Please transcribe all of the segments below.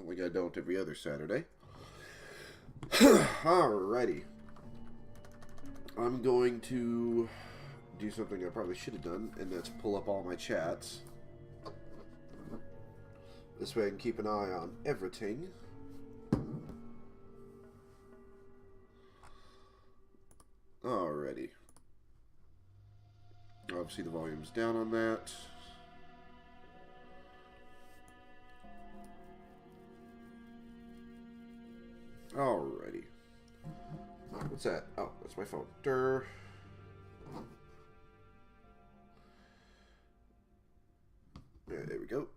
like I don't every other Saturday. Alrighty. I'm going to do something I probably should have done, and that's pull up all my chats. This way I can keep an eye on everything. Alrighty. Obviously the volume's down on that. Alrighty. What's that? Oh, that's my phone. Durr. Yeah, there we go.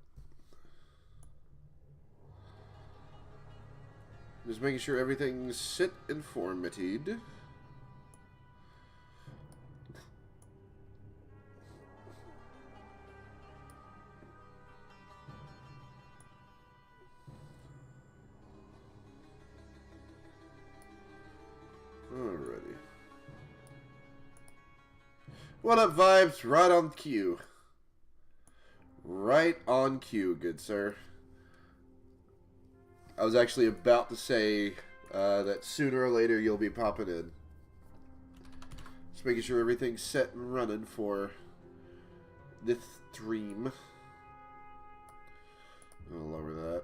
Just making sure everything's set and formatted. Alrighty. What up, Vibes? Right on cue. Right on cue, good sir. I was actually about to say that sooner or later you'll be popping in. Just making sure everything's set and running for this stream. I'll lower that.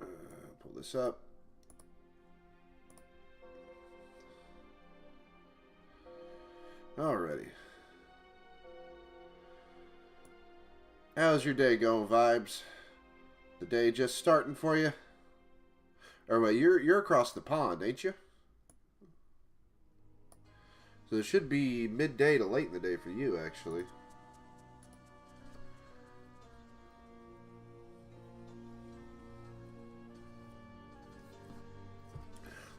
Pull this up. Alrighty. How's your day going, Vibes? The day just starting for you? Or wait, you're across the pond, ain't you? So it should be midday to late in the day for you, actually.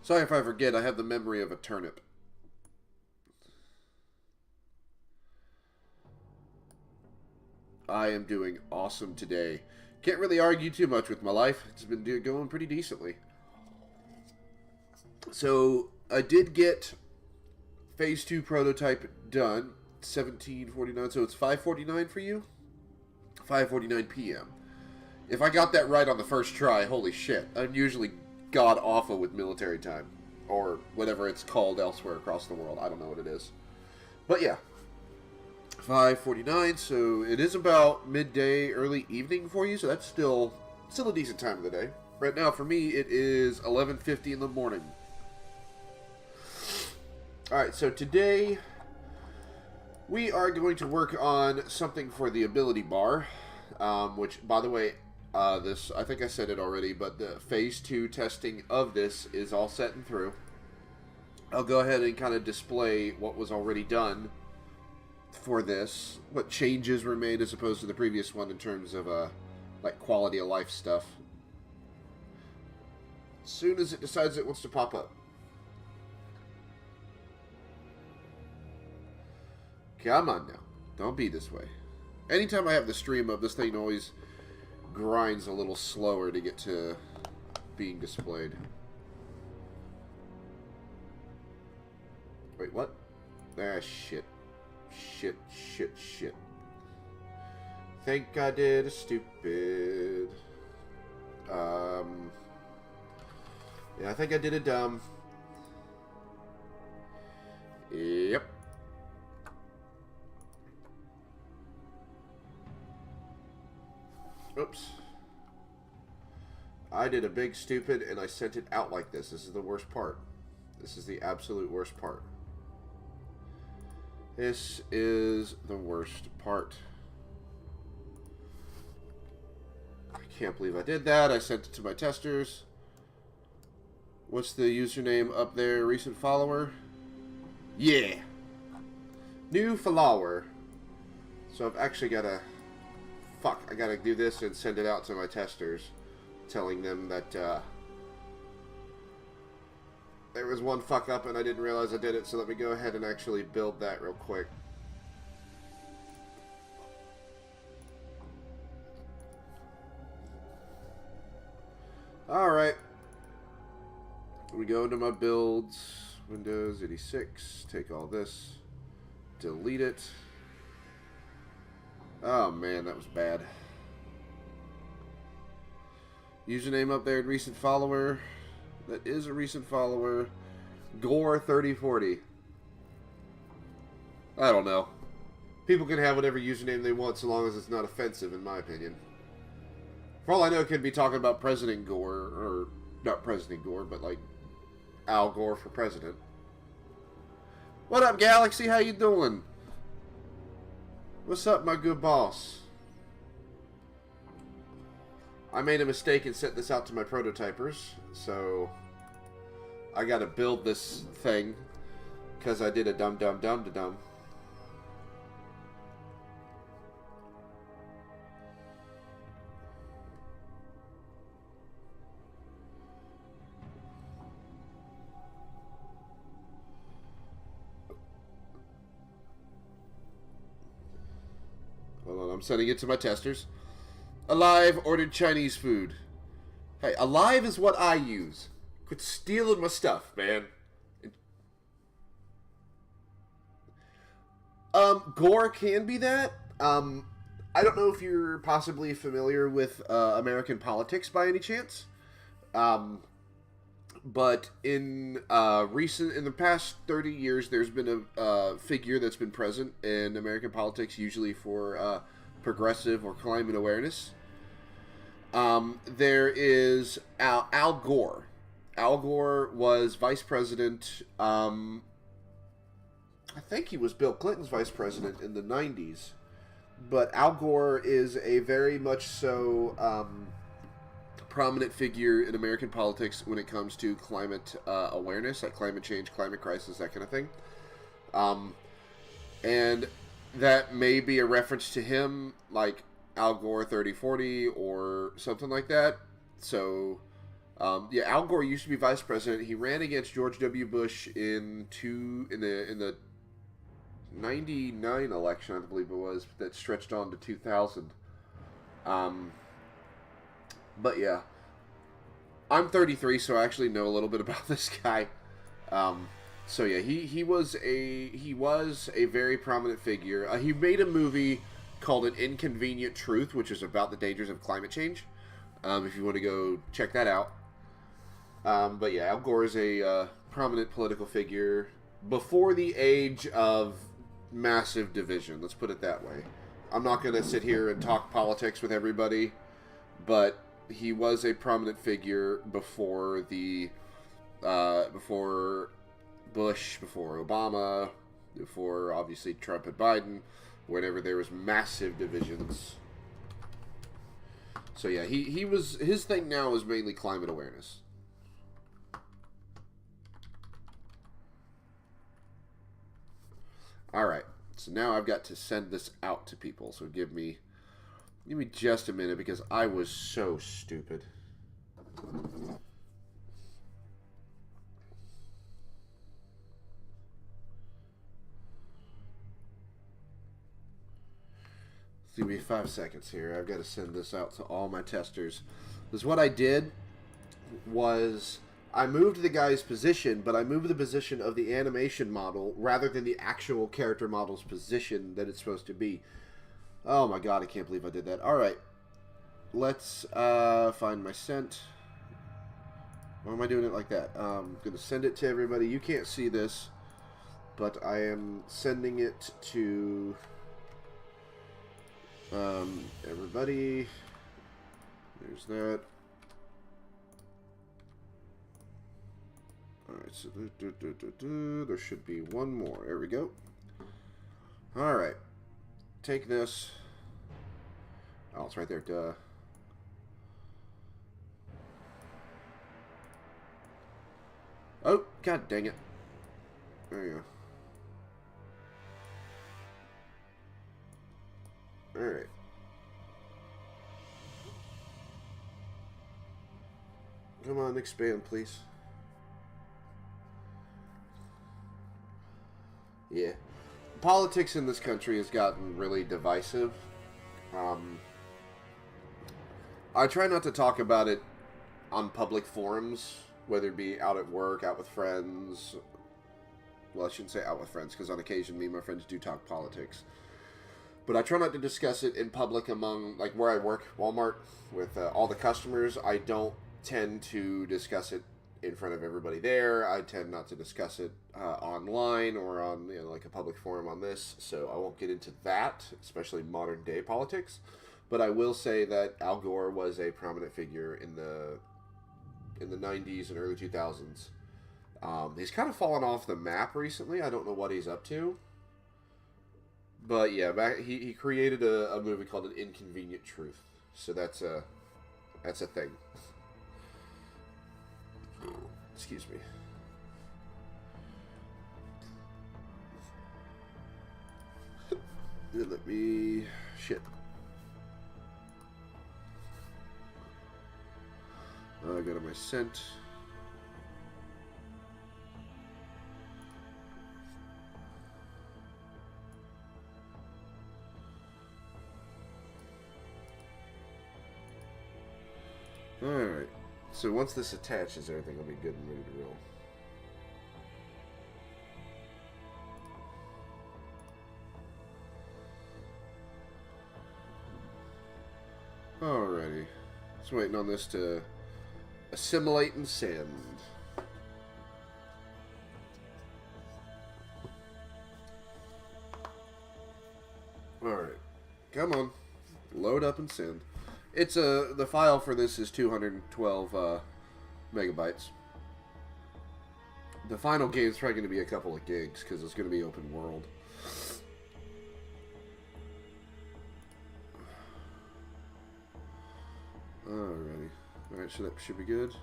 Sorry if I forget, I have the memory of a turnip. I am doing awesome today. Can't really argue too much with my life. It's been going pretty decently. So, I did get Phase 2 prototype done. 17:49, so it's 5:49 for you? 5:49 p.m. If I got that right on the first try, holy shit. I'm usually god-awful with military time. Or whatever it's called elsewhere across the world. I don't know what it is. But yeah. 5:49, so it is about midday, early evening for you, so that's still a decent time of the day. Right now, for me, it is 11:50 in the morning. Alright, so today we are going to work on something for the ability bar, which, by the way, this, I think I said it already, but the Phase 2 testing of this is all set and through. I'll go ahead and kind of display what was already done for this, what changes were made as opposed to the previous one in terms of like quality of life stuff. As soon as it decides it wants to pop up. Come on now, don't be this way. Anytime I have the stream up, this thing always grinds a little slower to get to being displayed. Wait, what? Ah, shit. Shit. Think I did a stupid. Yeah, I think I did a dumb. Yep. Oops. I did a big stupid and I sent it out like this. This is the worst part. This is the absolute worst part. This is the worst part. I can't believe I did that. I sent it to my testers. What's the username up there? Recent follower? Yeah. New follower. So I've actually got to... Fuck, I got to do this and send it out to my testers. Telling them that there was one fuck up and I didn't realize I did it, so let me go ahead and actually build that real quick. Alright. We go into my builds, Windows 86, take all this, delete it. Oh man, that was bad. Username up there, recent follower. That is a recent follower. Gore3040. I don't know. People can have whatever username they want so long as it's not offensive, in my opinion. For all I know, it could be talking about President Gore, or not President Gore, but like Al Gore for president. What up, Galaxy? How you doing? What's up, my good boss? I made a mistake and sent this out to my prototypers, so I gotta build this thing because I did a dumb. Hold on, I'm sending it to my testers. Alive ordered Chinese food. Hey, Alive is what I use. Quit stealing my stuff, man. Gore can be that. I don't know if you're possibly familiar with American politics by any chance. But in the past 30 years, there's been a figure that's been present in American politics, usually for progressive or climate awareness. There is Al Gore. Al Gore was vice president. I think he was Bill Clinton's vice president in the 90s. But Al Gore is a very much so prominent figure in American politics when it comes to climate awareness, like climate change, climate crisis, that kind of thing. And that may be a reference to him, like Al Gore 3040 or something like that. So, yeah, Al Gore used to be vice president. He ran against George W. Bush in the 99 election, I believe it was, that stretched on to 2000. But yeah, I'm 33, so I actually know a little bit about this guy. So yeah, he was a very prominent figure. He made a movie called An Inconvenient Truth, which is about the dangers of climate change. If you want to go check that out. But yeah, Al Gore is a prominent political figure before the age of massive division. Let's put it that way. I'm not going to sit here and talk politics with everybody, but he was a prominent figure before before Bush, before Obama, before obviously Trump and Biden, whenever there was massive divisions. So yeah, his thing now is mainly climate awareness. Alright, so now I've got to send this out to people, so give me just a minute, because I was so stupid. Give me 5 seconds here. I've got to send this out to all my testers. Because what I did was I moved the guy's position, but I moved the position of the animation model rather than the actual character model's position that it's supposed to be. Oh my god, I can't believe I did that. Alright. Let's find my sent. Why am I doing it like that? I'm going to send it to everybody. You can't see this, but I am sending it to everybody. There's that. Alright, so there should be one more. There we go. Alright. Take this. Oh, it's right there. Duh. Oh, god dang it. There you go. Alright. Come on, expand, please. Yeah. Politics in this country has gotten really divisive. I try not to talk about it on public forums, whether it be out at work, out with friends. Well, I shouldn't say out with friends, because on occasion me and my friends do talk politics. But I try not to discuss it in public among, like, where I work, Walmart, with all the customers. I don't tend to discuss it in front of everybody there. I tend not to discuss it online or on, you know, like a public forum on this. So I won't get into that, especially modern day politics. But I will say that Al Gore was a prominent figure in the 90s and early 2000s. He's kind of fallen off the map recently. I don't know what he's up to. But yeah, he created a movie called An Inconvenient Truth. So that's a thing. Excuse me. Let me... Shit. I got on my scent. Alright, so once this attaches, everything will be good and ready to roll. Alrighty, just waiting on this to assimilate and send. Alright, come on, load up and send. It's the file for this is 212 megabytes. The final game is probably going to be a couple of gigs because it's going to be open world. Alrighty. Alright, so that should be good.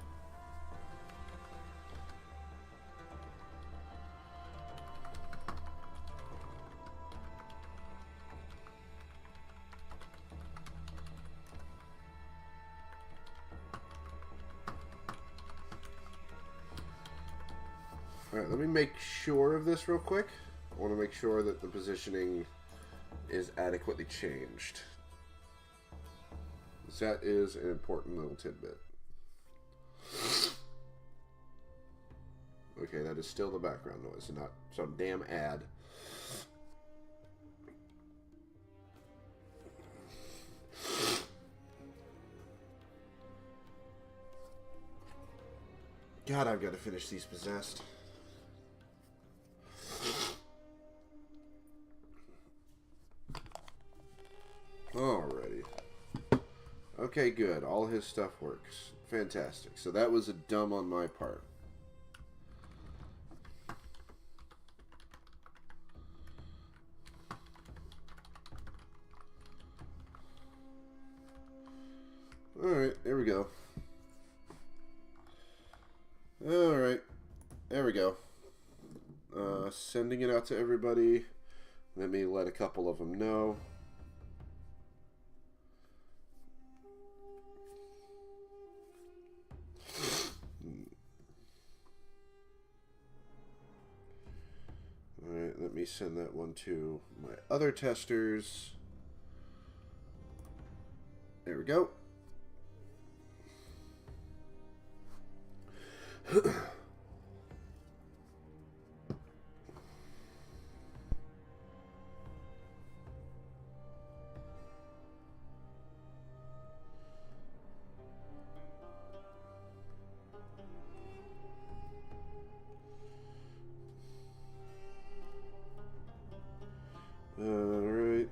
Alright, let me make sure of this real quick. I want to make sure that the positioning is adequately changed. That is an important little tidbit. Okay, that is still the background noise and not some damn ad. God, I've got to finish these Possessed. Alrighty. Okay, good. All his stuff works. Fantastic. So that was a dumb on my part. Alright, there we go. Alright, there we go. Sending it out to everybody. Let me let a couple of them know. Alright, let me send that one to my other testers. There we go. Alright.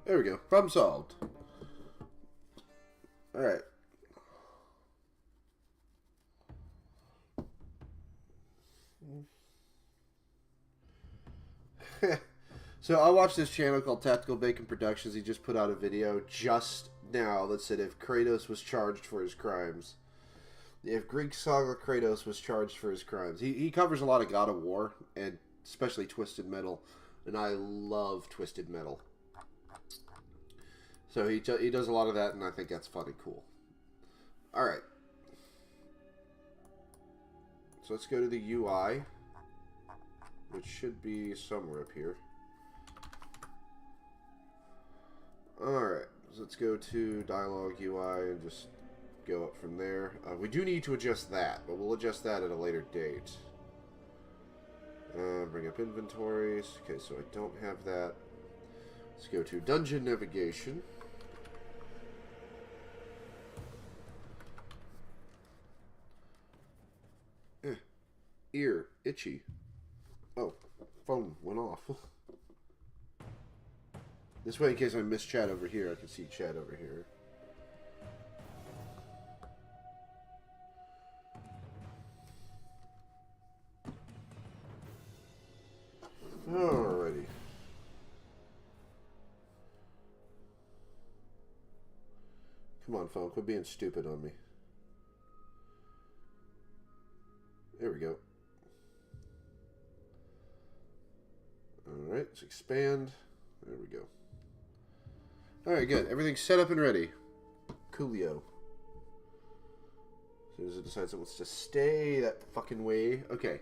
There we go. Problem solved. Alright. So I watched this channel called Tactical Bacon Productions. He just put out a video just now that said if Kratos was charged for his crimes. If Greek Saga Kratos was charged for his crimes. He covers a lot of God of War, and especially Twisted Metal. And I love Twisted Metal. So he does a lot of that, and I think that's funny cool. Alright. So let's go to the UI. which should be somewhere up here. Alright, so let's go to Dialog UI and just go up from there. We do need to adjust that, but we'll adjust that at a later date. Bring up inventories. Okay, so I don't have that. Let's go to Dungeon Navigation. Ear, itchy. Oh, phone went off. This way, in case I miss chat over here, I can see chat over here. Alrighty. Come on, phone, quit being stupid on me. There we go. Alright, let's expand. There we go. Alright, good. Everything's set up and ready. Coolio. As soon as it decides it wants to stay that fucking way. Okay.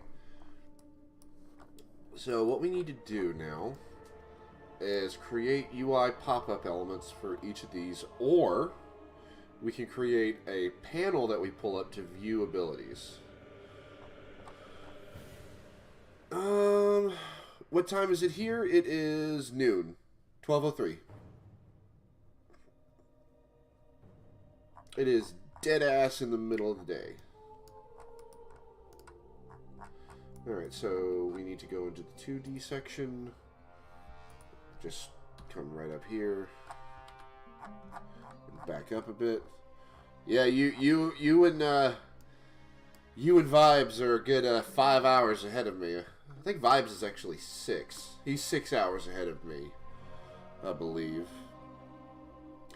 So what we need to do now is create UI pop-up elements for each of these, or we can create a panel that we pull up to view abilities. What time is it here? It is noon. 12:03. It is dead ass in the middle of the day. Alright, so we need to go into the 2D section. Just come right up here. And back up a bit. Yeah, you and Vibes are a good 5 hours ahead of me. I think Vibes is actually 6. He's 6 hours ahead of me, I believe.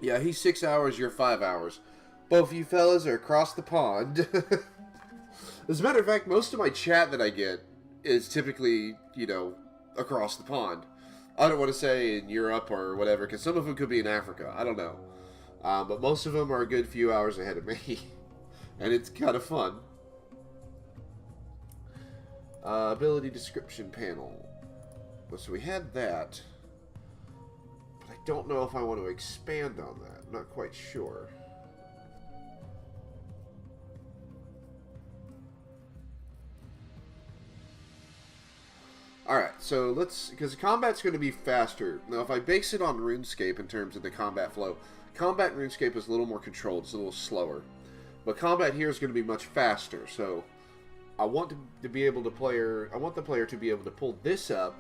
Yeah, he's 6 hours, you're 5 hours. Both you fellas are across the pond. As a matter of fact, most of my chat that I get is typically, you know, across the pond. I don't want to say in Europe or whatever, because some of them could be in Africa. I don't know. But most of them are a good few hours ahead of me. And it's kind of fun. Ability description panel. So we had that. But I don't know if I want to expand on that. I'm not quite sure. Alright, so let's... because combat's going to be faster. Now, if I base it on RuneScape in terms of the combat flow, combat in RuneScape is a little more controlled. It's a little slower. But combat here is going to be much faster, so... I want to be able to I want the player to be able to pull this up.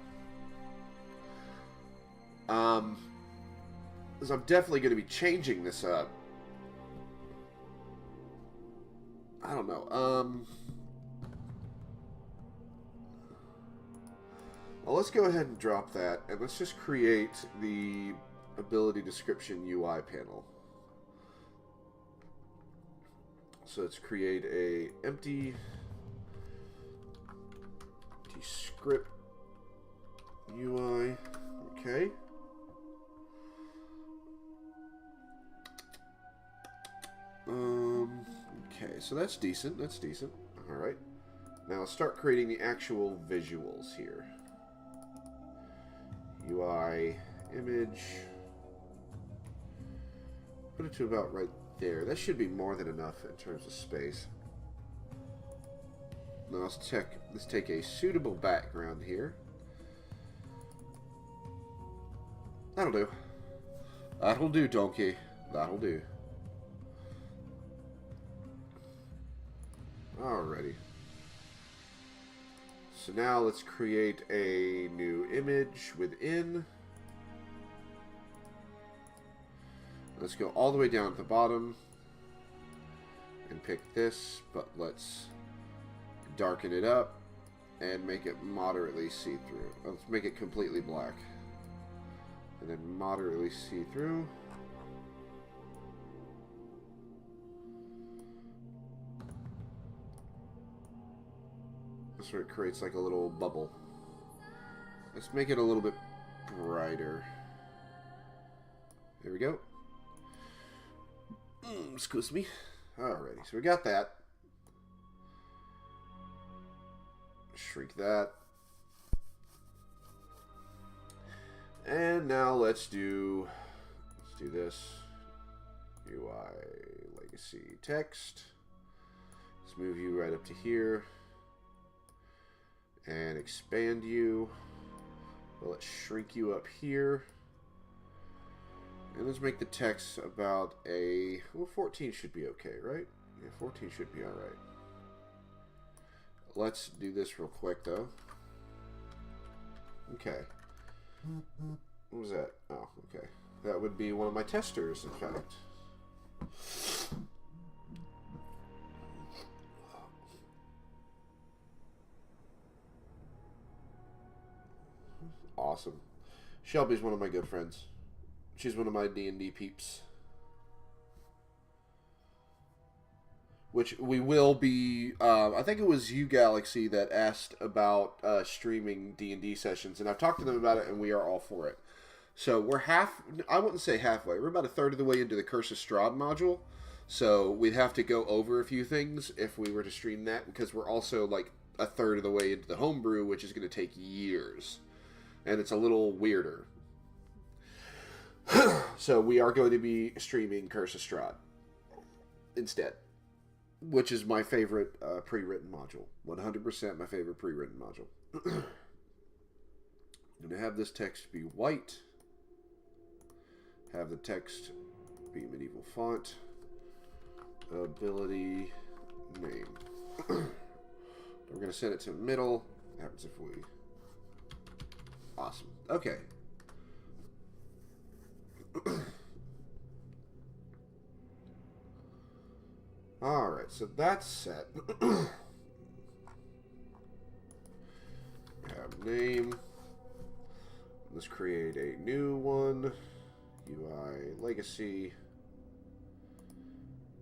Because I'm definitely going to be changing this up. I don't know. Well, let's go ahead and drop that, and let's just create the ability description UI panel. So let's create a empty script UI. Okay. Okay, so that's decent. That's decent. All right. Now let's start creating the actual visuals here. UI image. Put it to about right there. That should be more than enough in terms of space. Now let's take a suitable background here. That'll do. That'll do, donkey. That'll do. Alrighty. So now let's create a new image within. Let's go all the way down to the bottom and pick this, but let's darken it up and make it moderately see-through. Let's make it completely black. And then moderately see-through. This where it creates like a little bubble. Let's make it a little bit brighter. There we go. Excuse me. Alrighty, so we got that. Shrink that. And now let's do this. UI legacy text. Let's move you right up to here. And expand you. Well, let's shrink you up here. And let's make the text about a... Well, 14 should be okay, right? Yeah, 14 should be alright. Let's do this real quick, though. Okay. What was that? Oh, okay. That would be one of my testers, in fact. Awesome. Shelby's one of my good friends. She's one of my D&D peeps. Which we will be... I think it was you, Galaxy, that asked about streaming D&D sessions. And I've talked to them about it, and we are all for it. So we're I wouldn't say halfway. We're about a third of the way into the Curse of Strahd module. So we'd have to go over a few things if we were to stream that. Because we're also like a third of the way into the homebrew, which is going to take years. And it's a little weirder. So we are going to be streaming Curse of Strahd instead. Which is my favorite pre-written module. 100% my favorite pre-written module. I'm going to have this text be white. Have the text be medieval font. Ability name. We're going to set it to middle. What happens if we... Awesome. Okay. Alright, so that's set. Have name. Let's create a new one. UI legacy.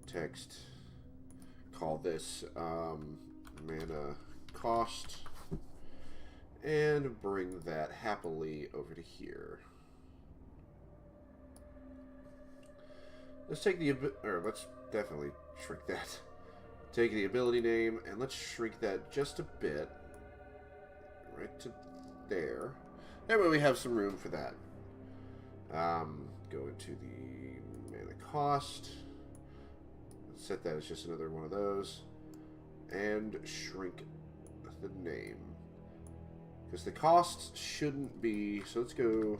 Text. Call this mana cost. And bring that happily over to here. Let's take the... Or let's definitely shrink that. Take the ability name and let's shrink that just a bit. Right to there. That way we have some room for that. Go into the mana cost. Let's set that as just another one of those. And shrink the name. Because the costs shouldn't be... So let's go...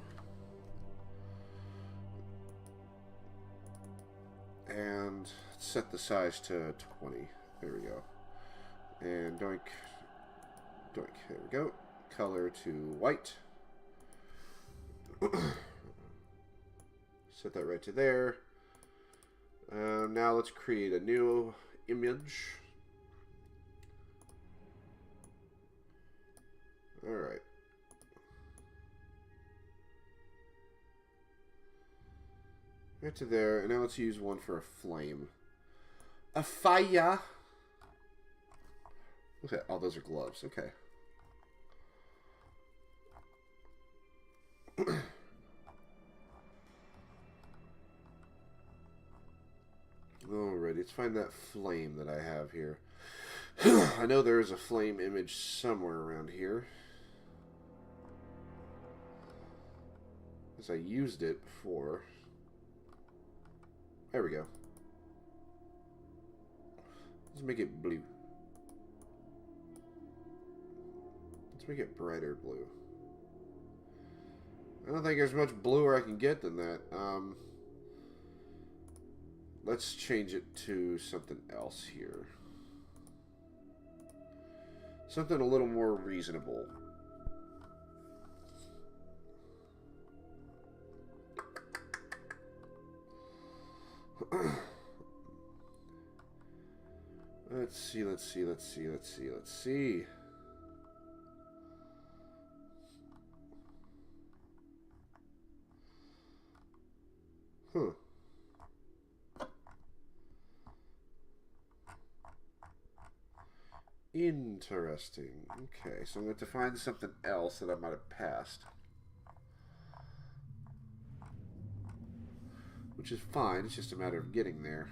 And set the size to 20. There we go. And doink. Doink. There we go. Color to white. Set that right to there. Now let's create a new image. Alright. Right to there, and now let's use one for a flame. A fire! Okay, oh, those are gloves, okay. Alrighty, let's find that flame that I have here. I know there is a flame image somewhere around here. Because I used it before. There we go. Let's make it blue. Let's make it brighter blue. I don't think there's much bluer I can get than that. Let's change it to something else here. Something a little more reasonable. Let's see. Huh. Interesting. Okay, so I'm going to find something else that I might have passed. Which is fine, it's just a matter of getting there.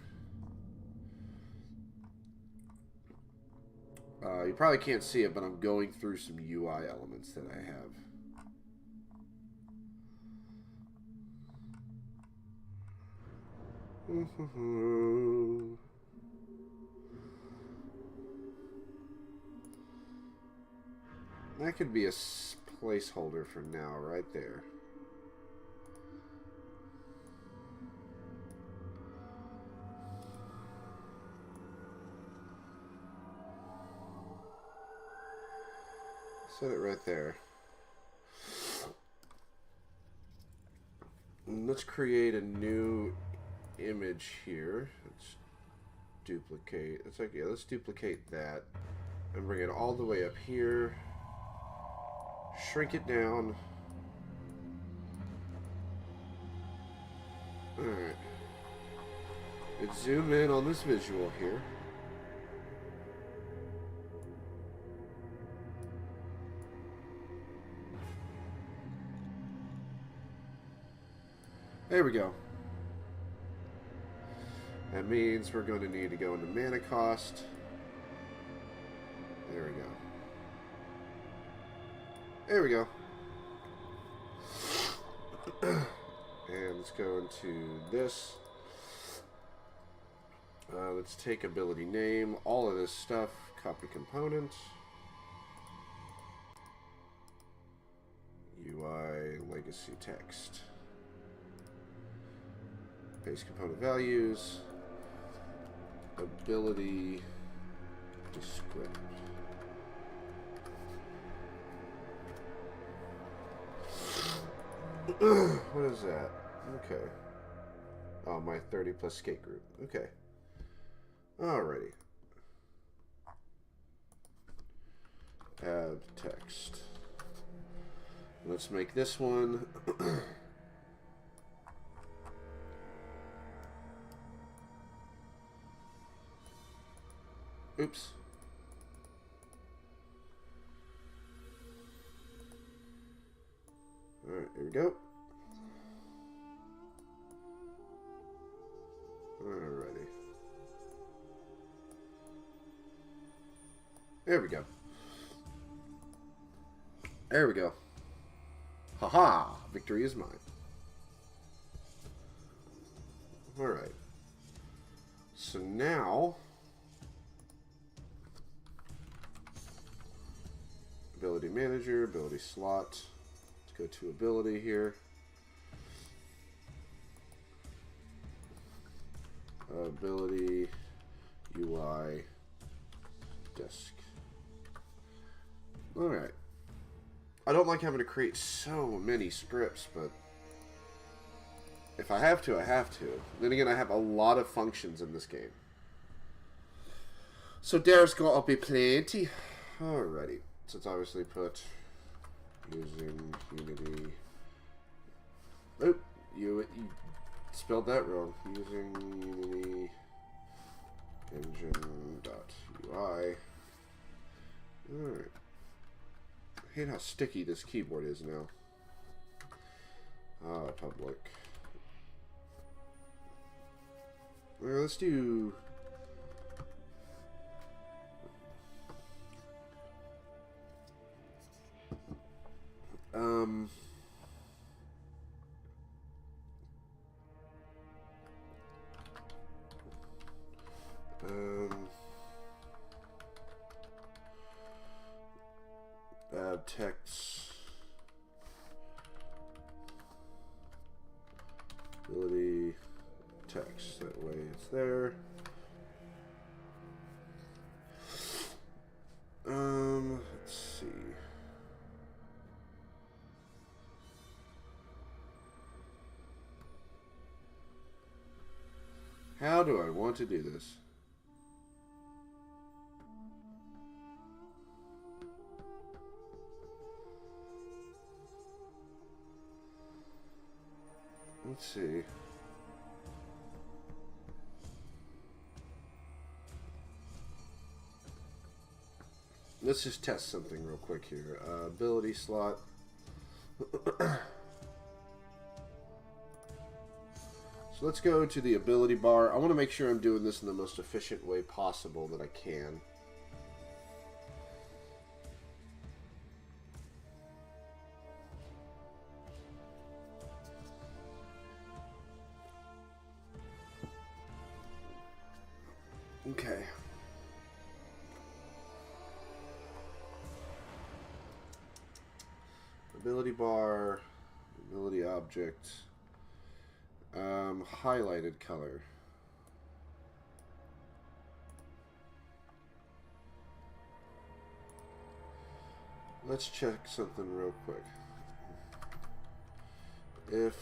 You probably can't see it, but I'm going through some UI elements that I have. That could be a placeholder for now, right there. Set it right there. And let's create a new image here. Let's duplicate. It's like, yeah, let's duplicate that and bring it all the way up here. Shrink it down. Alright. Let's zoom in on this visual here. There we go. That means we're going to need to go into mana cost. There we go. There we go. And let's go into this. Let's take ability name, all of this stuff, copy component. UI legacy text. Paste component values. Ability descript. What is that? Okay. Oh, my 30 plus skate group. Okay. Alrighty. Add text. Let's make this one. Oops. Alright, here we go. Alrighty. There we go. There we go. Haha! Victory is mine. Alright. So now, ability manager, ability slot. Let's go to ability here. Ability UI desk. Alright. I don't like having to create so many scripts, but if I have to, I have to. Then again, I have a lot of functions in this game. So there's gonna be plenty. Alrighty. So it's obviously put using Unity. Oh, you spelled that wrong. Using Unity engine.ui. Alright. I hate how sticky this keyboard is now. Public. Well, let's do add text ability text, that way it's there. Let's see. How do I want to do this? Let's see. Let's just test something real quick here. Ability slot. So let's go to the ability bar. I want to make sure I'm doing this in the most efficient way possible that I can. Okay. Ability bar, ability object, highlighted color. Let's check something real quick. If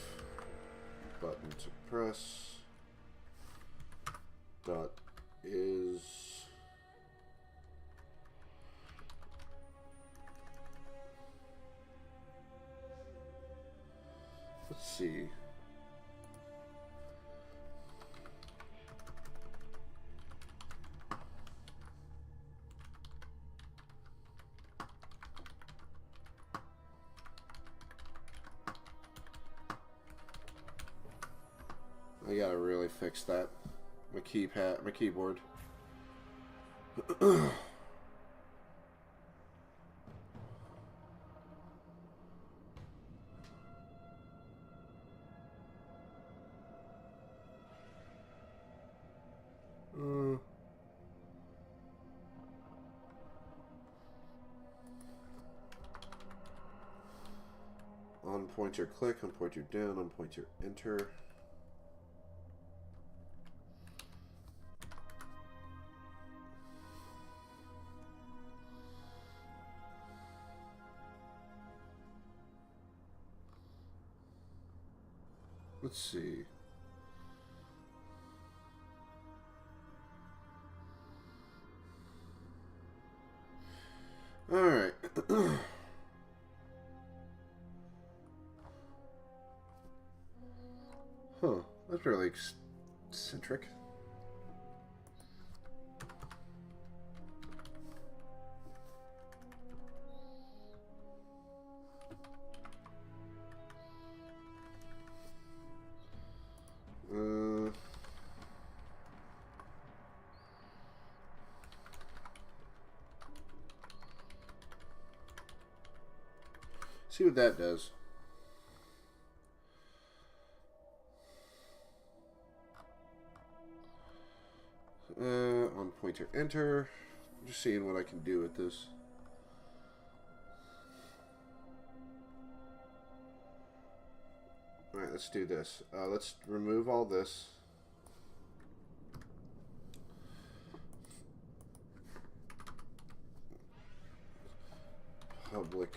button to press dot is let's see. I gotta really fix that. My keypad, my keyboard. On pointer click, on pointer down, on pointer enter. Let's see. All right. Huh. That's really eccentric. See what that does. On pointer enter. Just seeing what I can do with this. Alright, let's do this. Let's remove all this. Public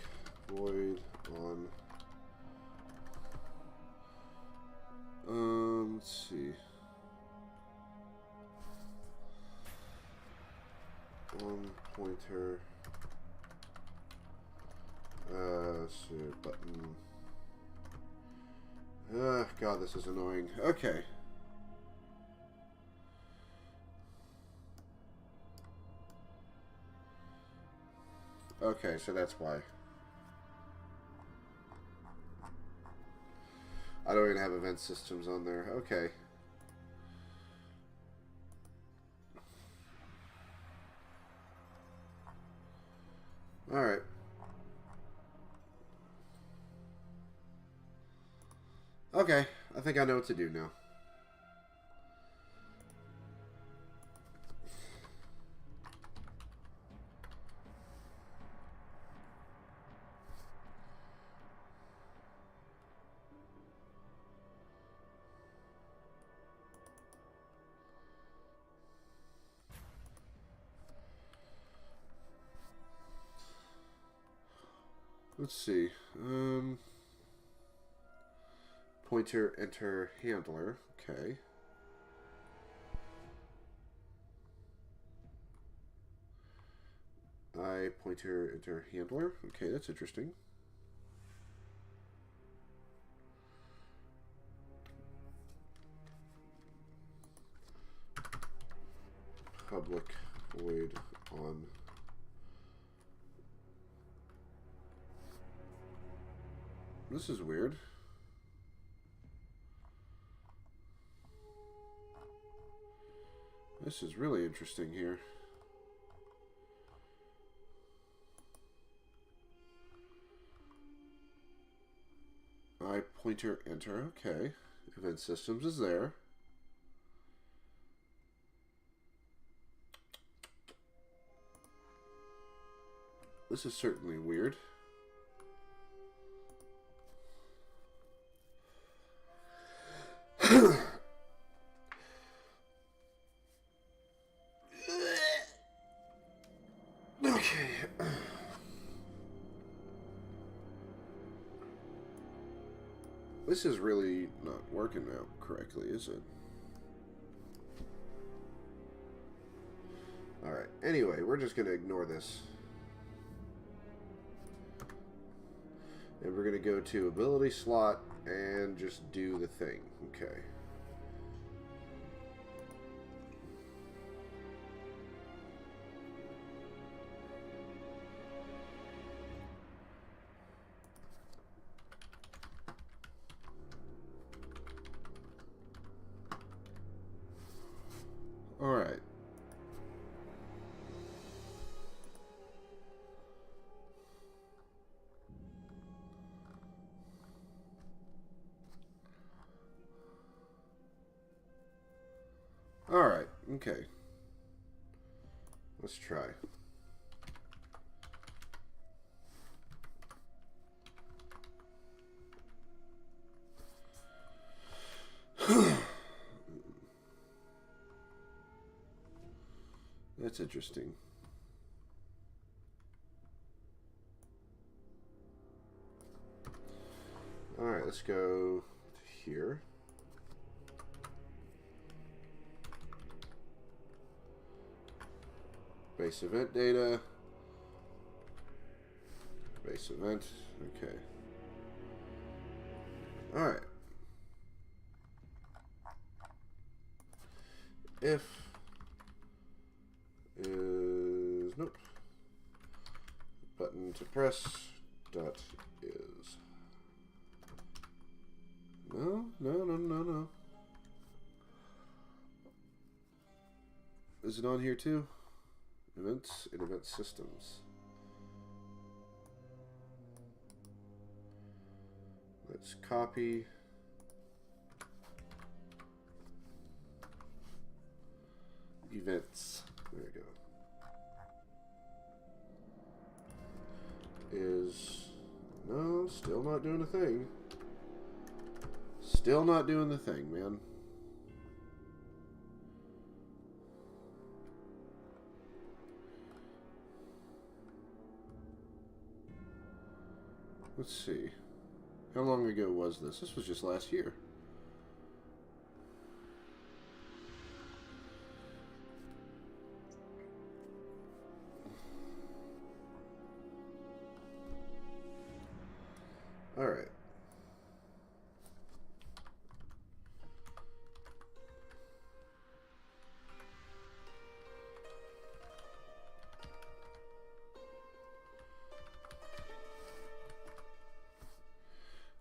void on. Let's see. On pointer. So button. God, this is annoying. Okay. Okay, so that's why. I don't even have event systems on there. Okay. Alright. Okay, I think I know what to do now. Let's see. Pointer enter handler. Okay. I pointer enter handler. Okay, that's interesting. Public void on. This is weird. This is really interesting here. I pointer enter. Okay. Event systems is there. This is certainly weird. Okay. This is really not working out correctly, is it? Alright, anyway, we're just going to ignore this. And we're going to go to ability slot and just do the thing. Okay. Alright. Alright, okay. Let's try. That's interesting. Alright, let's go to here. Base event data. Base event. Okay. Alright. If is nope. Button to press dot is. No. Is it on here too? Events and event systems. Let's copy. Events. There we go. Is no, still not doing a thing. Still not doing the thing, man. Let's see. How long ago was this? This was just last year. All right.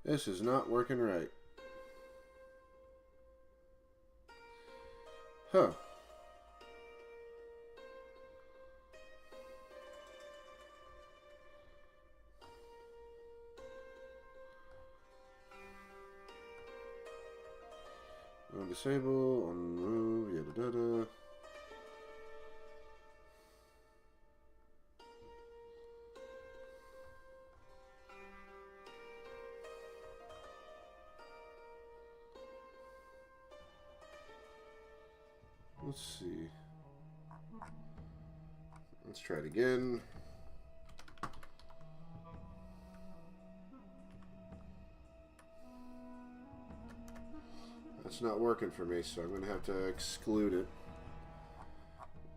This is not working right. Huh. On disable, on remove, yada da. Let's see. Let's try it again. That's not working for me, so I'm going to have to exclude it.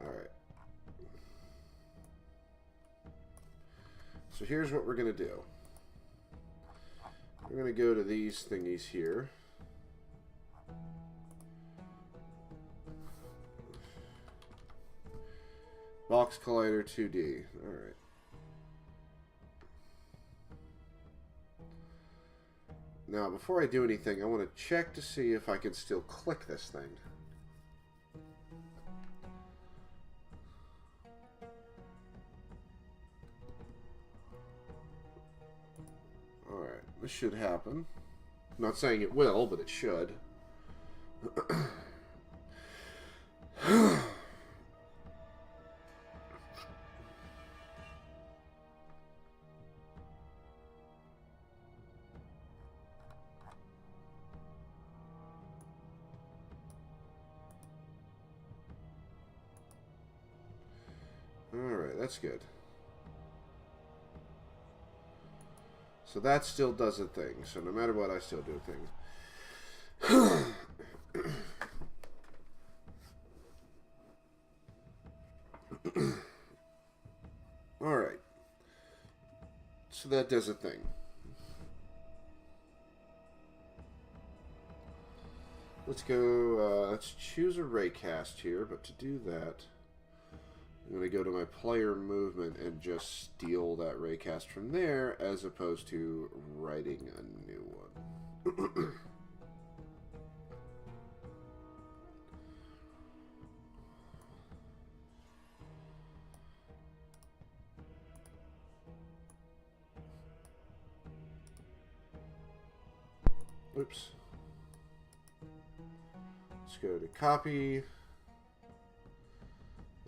Alright. So here's what we're going to do. We're going to go to these thingies here. Box Collider 2D. Alright. Now, before I do anything, I want to check to see if I can still click this thing. Alright, this should happen. I'm not saying it will, but it should. that's good. So that still does a thing. So no matter what, I still do things. Alright. So that does a thing. Let's go, let's choose a raycast here, but to do that, I'm going to go to my player movement and just steal that raycast from there, as opposed to writing a new one. Oops. Let's go to copy.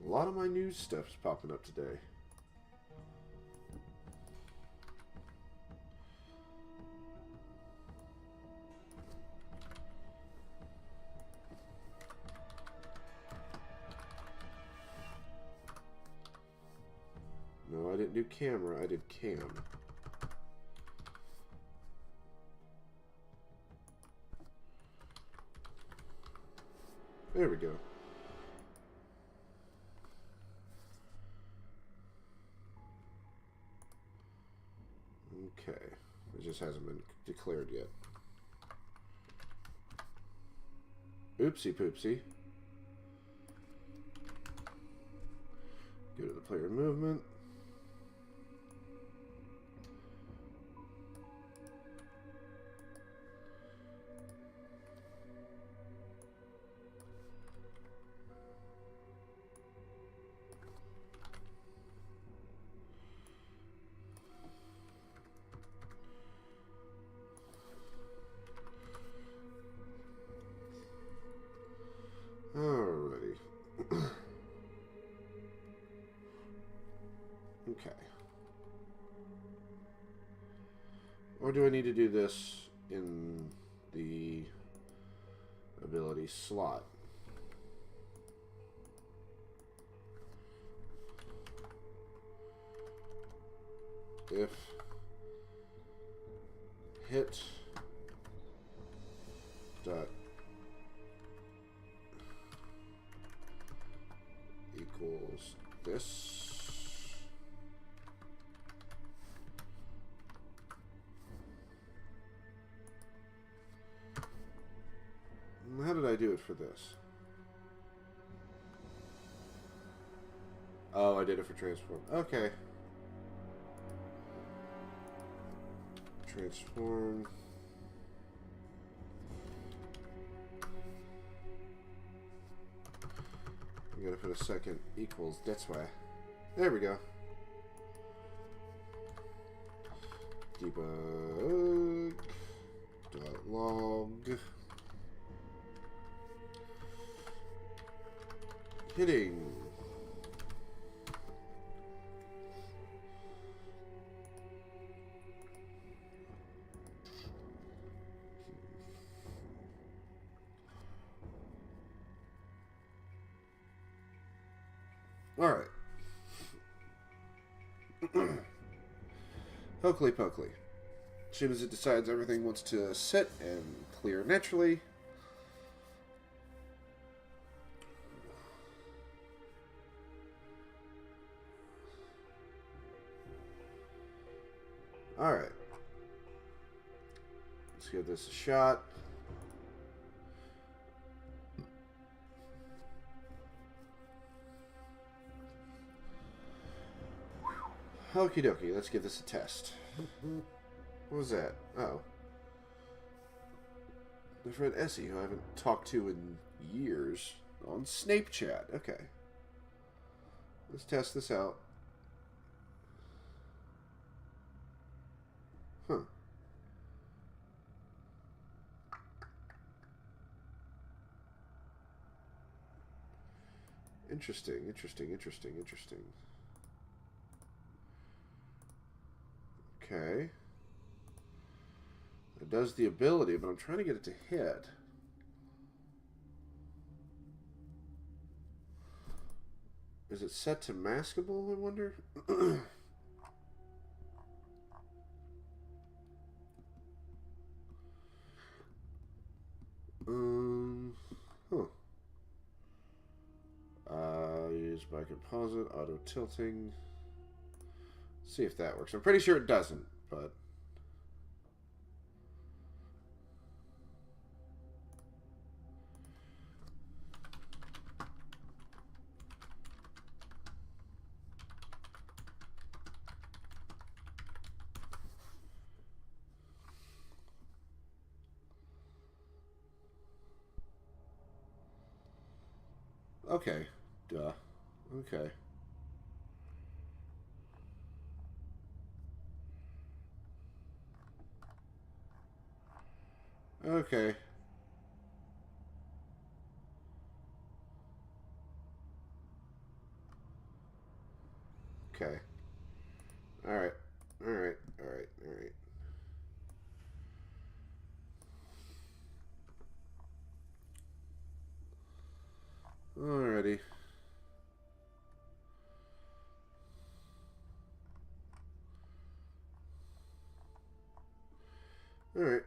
A lot of my news stuff is popping up today. No, I didn't do camera, I did cam. There we go. Okay. It just hasn't been declared yet. Oopsie poopsie. Go to the player movement. Alrighty. Okay. Or do I need to do this in the ability slot? If hit dot equals this. How did I do it for this? Oh, I did it for transform. Okay. Transform. I'm gonna put a second equals that's why. There we go. Debug .log hitting. All right. Hokely pokely. As soon as it decides everything wants to sit and clear naturally. All right. Let's give this a shot. Okie dokie, let's give this a test. What was that? Oh. My friend Essie, who I haven't talked to in years, on Snape Chat. Okay. Let's test this out. Huh. Interesting, interesting, interesting, interesting. Okay. It does the ability, but I'm trying to get it to hit. Is it set to maskable, I wonder? Huh. Used by composite, auto tilting. See if that works. I'm pretty sure it doesn't, but... Okay. Duh. Okay. Okay. Okay. Alright. Alright. Alright. Alright. Alrighty. Alright.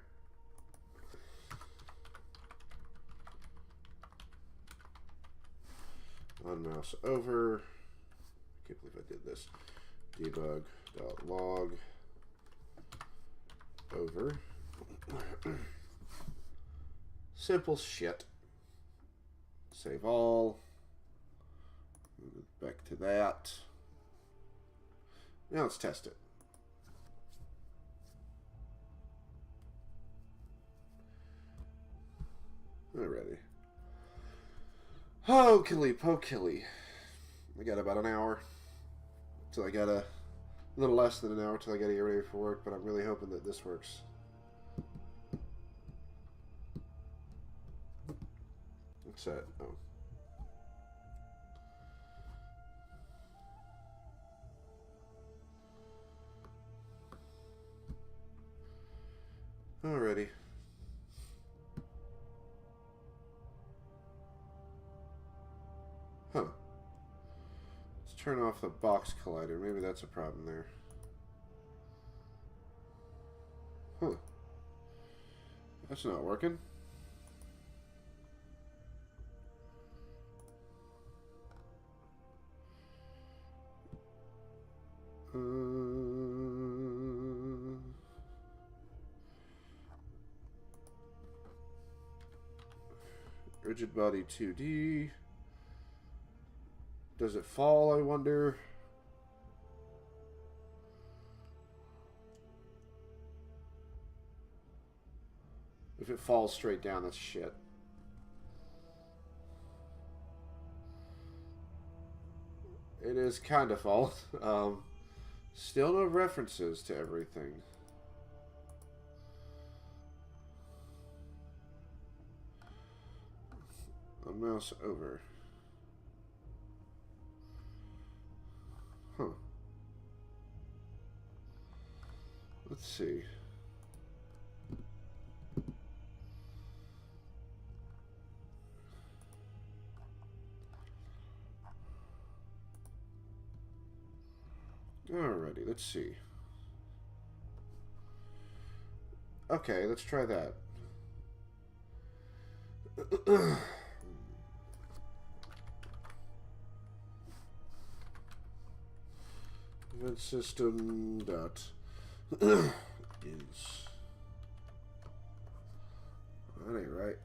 On mouse over. I can't believe I did this. Debug.log over. Simple shit. Save all. Move it back to that. Now let's test it. Alrighty. Hokily pokily. I got about an hour till I got a little less than an hour till I got to get ready for work, but I'm really hoping that this works. What's that? Oh. Alrighty. Huh. Let's turn off the box collider. Maybe that's a problem there. Huh. That's not working. Rigid body 2D. Does it fall, I wonder? If it falls straight down, that's shit. It is kind of fault. Still no references to everything. A mouse over. Huh. Let's see. Alrighty, let's see. Okay, let's try that. Event system dot is. That ain't right.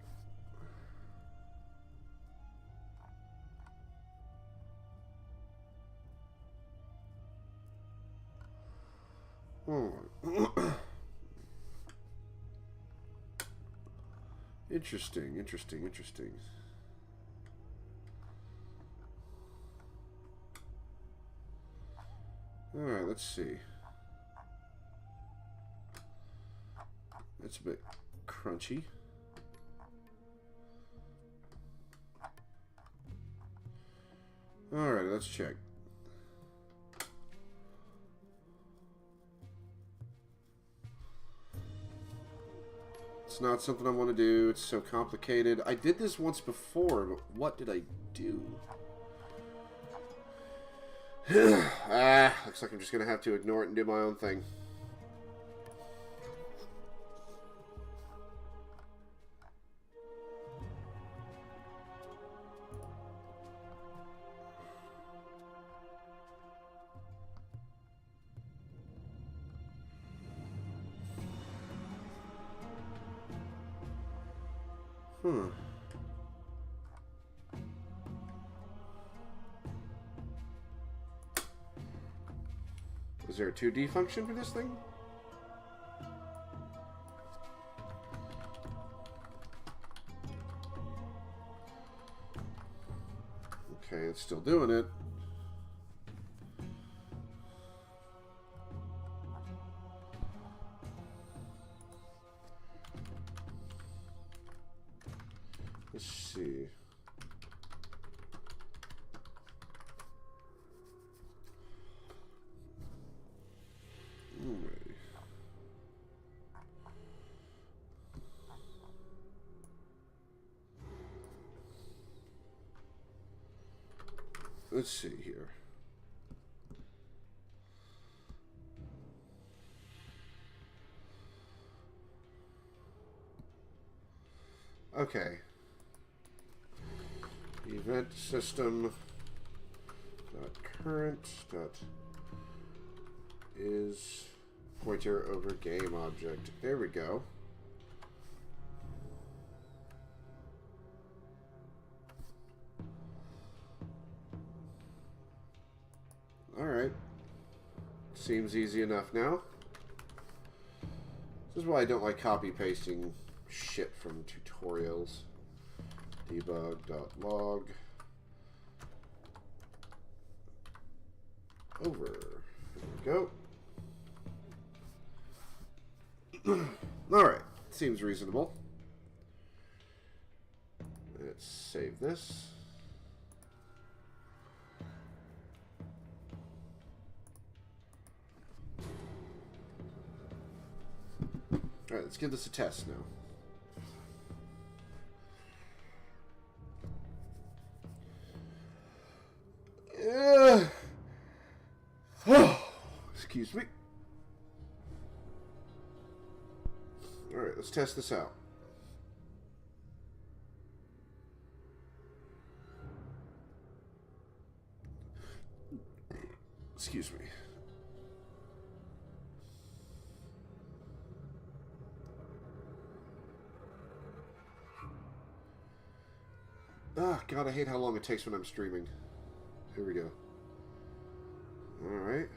Interesting, interesting, interesting. Alright, let's see. That's a bit crunchy. Alright, let's check. It's not something I want to do. It's so complicated. I did this once before, but what did I do? Looks like I'm just going to have to ignore it and do my own thing. Is there a 2D function for this thing? Okay, it's still doing it. Let's see. Alrighty. Let's see here. Okay. Event system dot current dot is pointer over game object. There we go. Alright. Seems easy enough now. This is why I don't like copy pasting shit from tutorials. Debug.log over. There we go. Alright. Seems reasonable. Let's save this. Alright, let's give this a test now. Oh, excuse me. Alright, let's test this out. Excuse me. Ah, God, I hate how long it takes when I'm streaming. Here we go. Alright.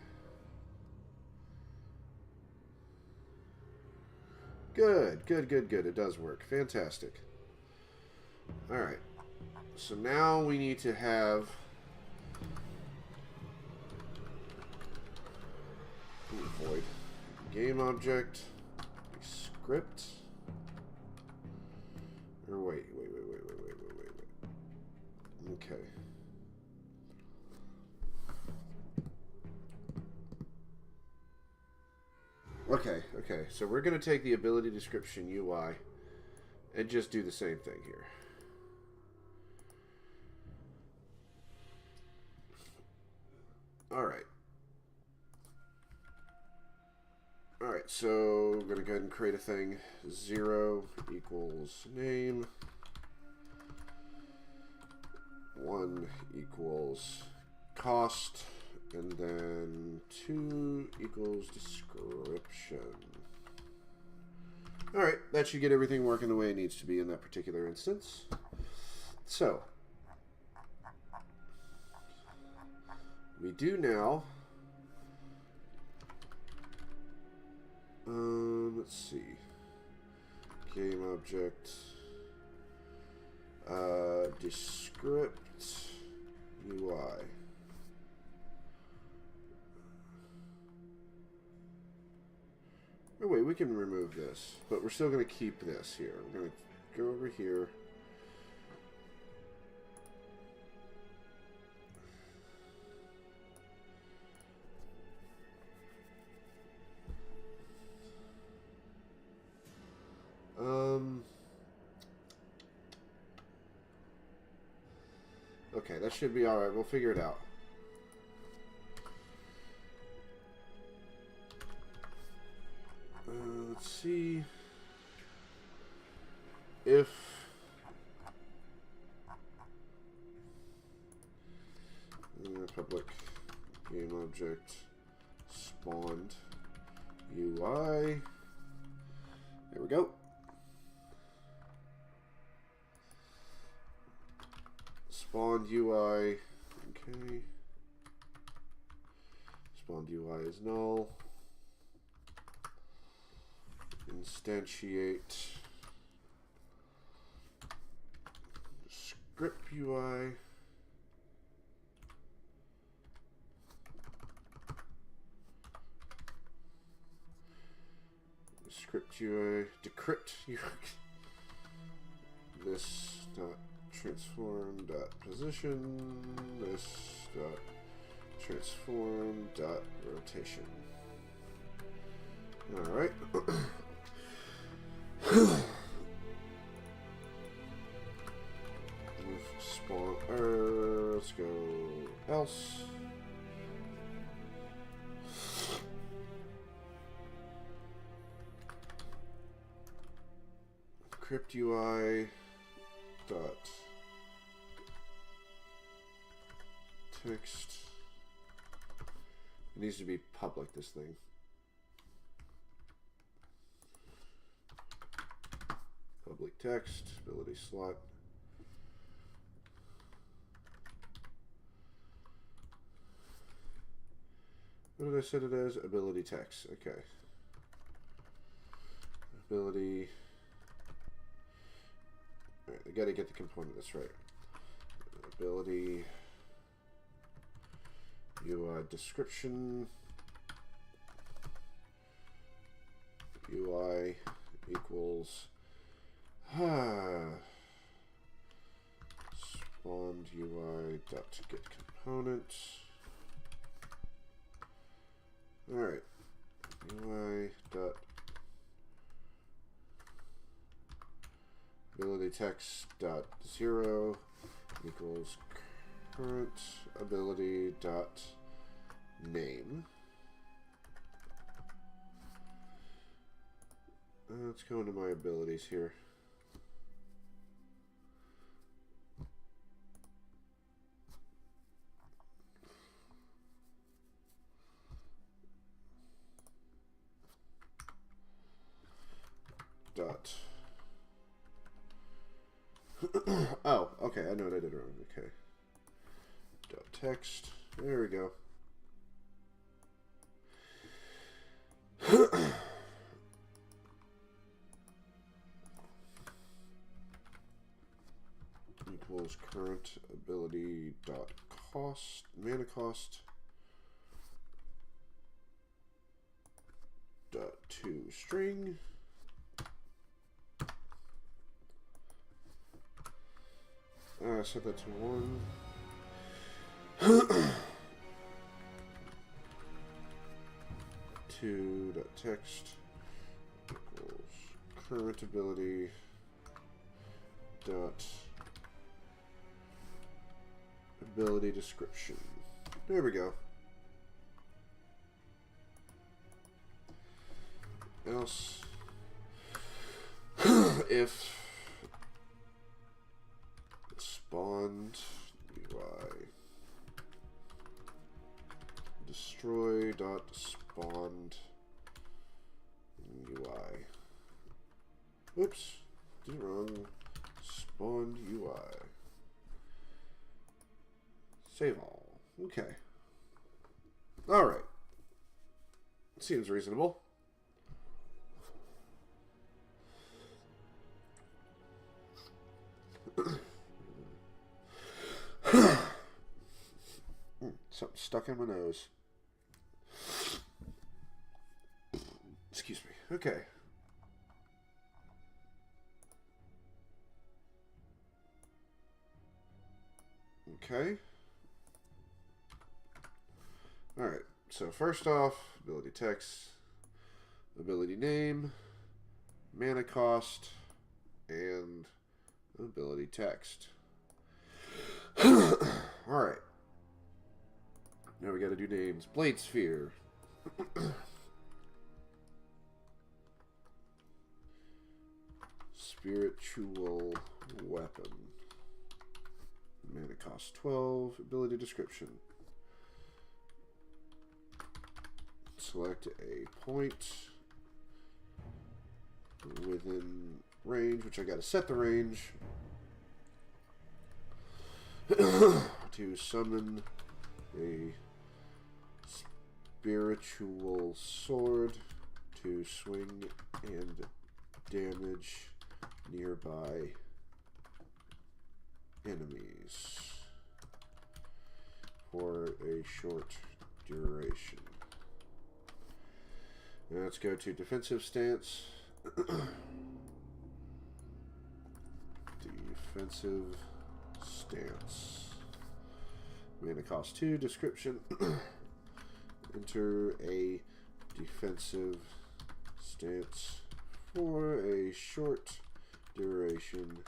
Good, good, good, good. It does work. Fantastic. Alright. So now we need to have... void. Game object. Script. Or wait. Okay. Okay. So we're going to take the ability description UI and just do the same thing here. Alright. Alright, so we're going to go ahead and create a thing. 0 equals name. 1 equals cost, and then 2 equals description. Alright, that should get everything working the way it needs to be in that particular instance. So, we do now, let's see, game object, descript UI. Oh wait, we can remove this, but we're still going to keep this here. I'm going to go over here. Okay, that should be alright. We'll figure it out. if public game object spawned UI. There we go. Spawned UI. Okay. Spawned UI is null. Instantiate script UI. Script UI, decrypt UI. This dot transform dot position. This dot transform dot rotation. All right. Spawn. Let's go else. Crypt UI dot text. It needs to be public, this thing. Public text, ability slot. What did I set it as? Ability text. Okay. Ability. Alright, I gotta get the component that's right. Ability UI description UI equals spawned UI dot get component. Alright. UI dot ability text dot 0 equals current ability dot name. Let's go into my abilities here. Dot. Oh, okay, I know what I did wrong. Okay. Dot text. There we go. Equals current ability dot cost, mana cost dot to string. Set that to 1. To dot text equals current ability dot ability description. There we go. Else if spawned UI destroy dot spawned UI. Oops, did it wrong. Spawned UI. Save all. Okay. All right. Seems reasonable. Something stuck in my nose. Excuse me. Okay. Okay. All right. So first off, ability text, ability name, mana cost, and ability text. All right. Now we got to do names. Blade Sphere. Spiritual weapon. Mana cost 12. Ability description. Select a point within range, which I gotta set the range to summon a spiritual sword to swing and damage nearby enemies for a short duration. Now let's go to defensive stance. Defensive stance. Mana cost 2. Description. Enter a defensive stance for a short duration,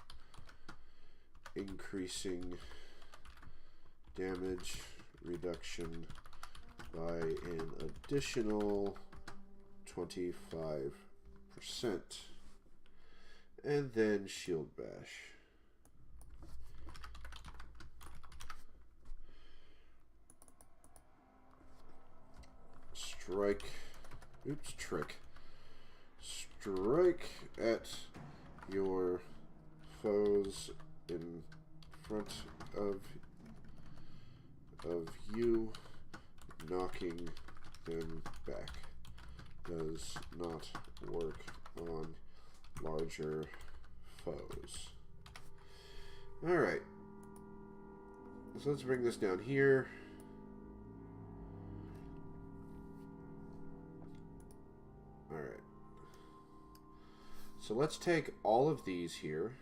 increasing damage reduction by an additional 25%. And then shield bash. Strike. Oops, trick. Strike at your foes in front of you, knocking them back. Does not work on larger foes. Alright. So let's bring this down here. Alright. So let's take all of these here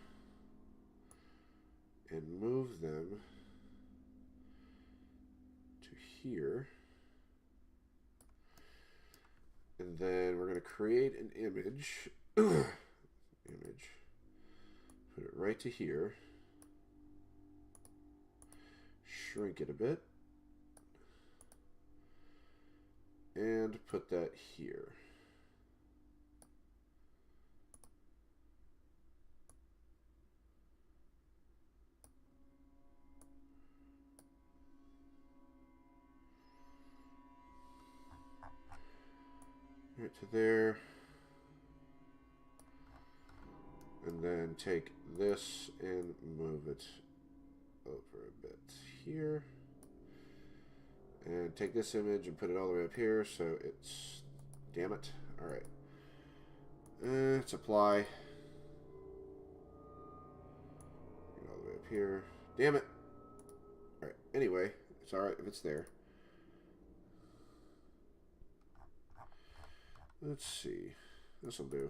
and move them to here. And then we're going to create an image. Image. Put it right to here. Shrink it a bit. And put that here. Right to there. And then take this and move it over a bit here. And take this image and put it all the way up here so it's... Damn it. Alright. Let's apply. All the way up here. Damn it. Alright. Anyway, it's alright if it's there. Let's see. This'll do.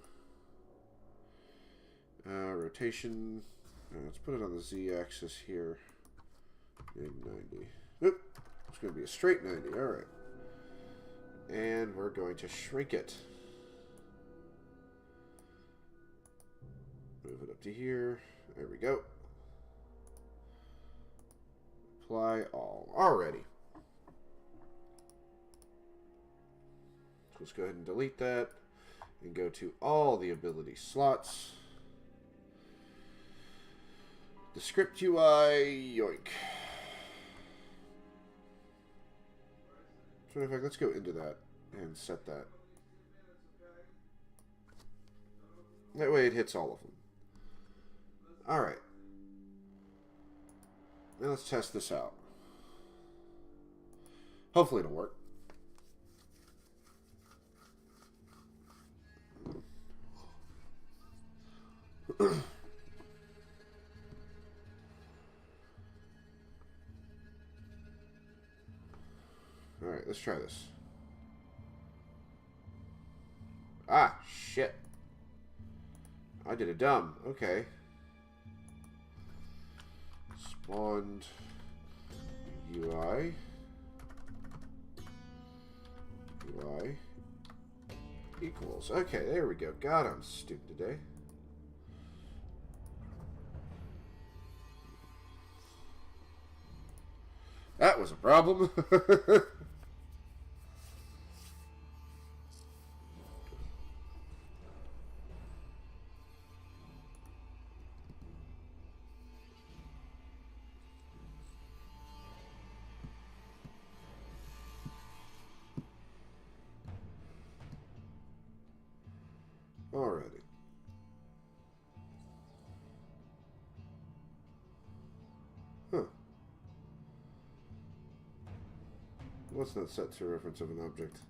Rotation. Let's put it on the Z-axis here. Big 90. Oop. It's going to be a straight 90. Alright. And we're going to shrink it. Move it up to here. There we go. Apply all. Alrighty. So let's go ahead and delete that. And go to all the ability slots. The script UI, yoink. So in fact, let's go into that and set that. That way it hits all of them. Alright. Now let's test this out. Hopefully it'll work. Alright, let's try this. Ah, shit. I did a dumb. Okay. Spawned UI. UI equals. Okay, there we go. God, I'm stupid today. That was a problem. What's not set to reference of an object?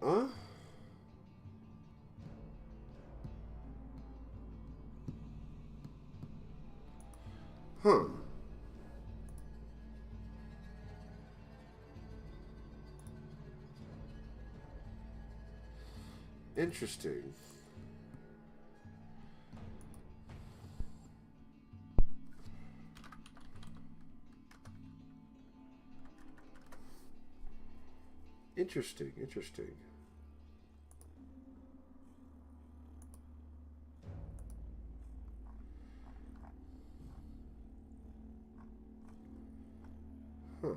Huh? Huh. Interesting. Interesting, interesting. Huh.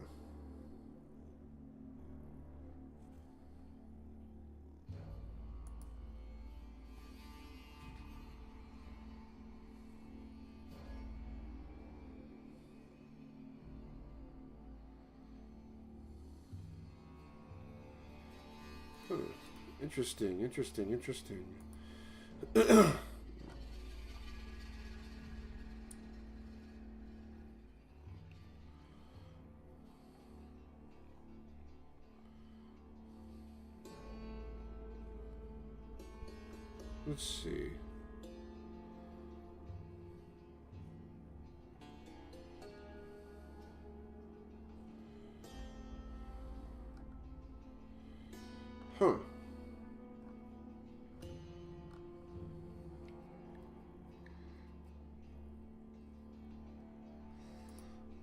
Huh. Interesting, interesting, interesting. Let's see. Huh.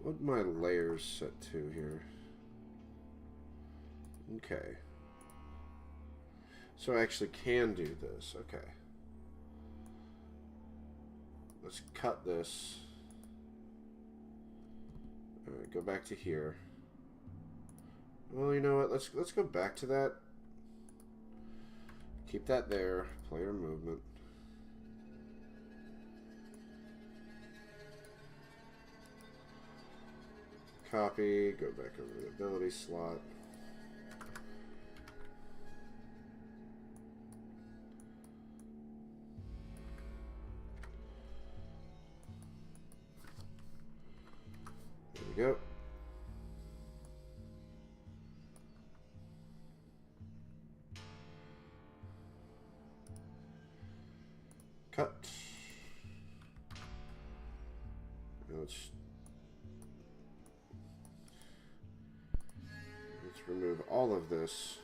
What my layers set to here? Okay. So I actually can do this. Okay. Let's cut this. Alright, go back to here. Well, you know what? Let's go back to that. Keep that there. Player movement. Copy. Go back over to the ability slot. There we go. Cut. Now let's remove all of this.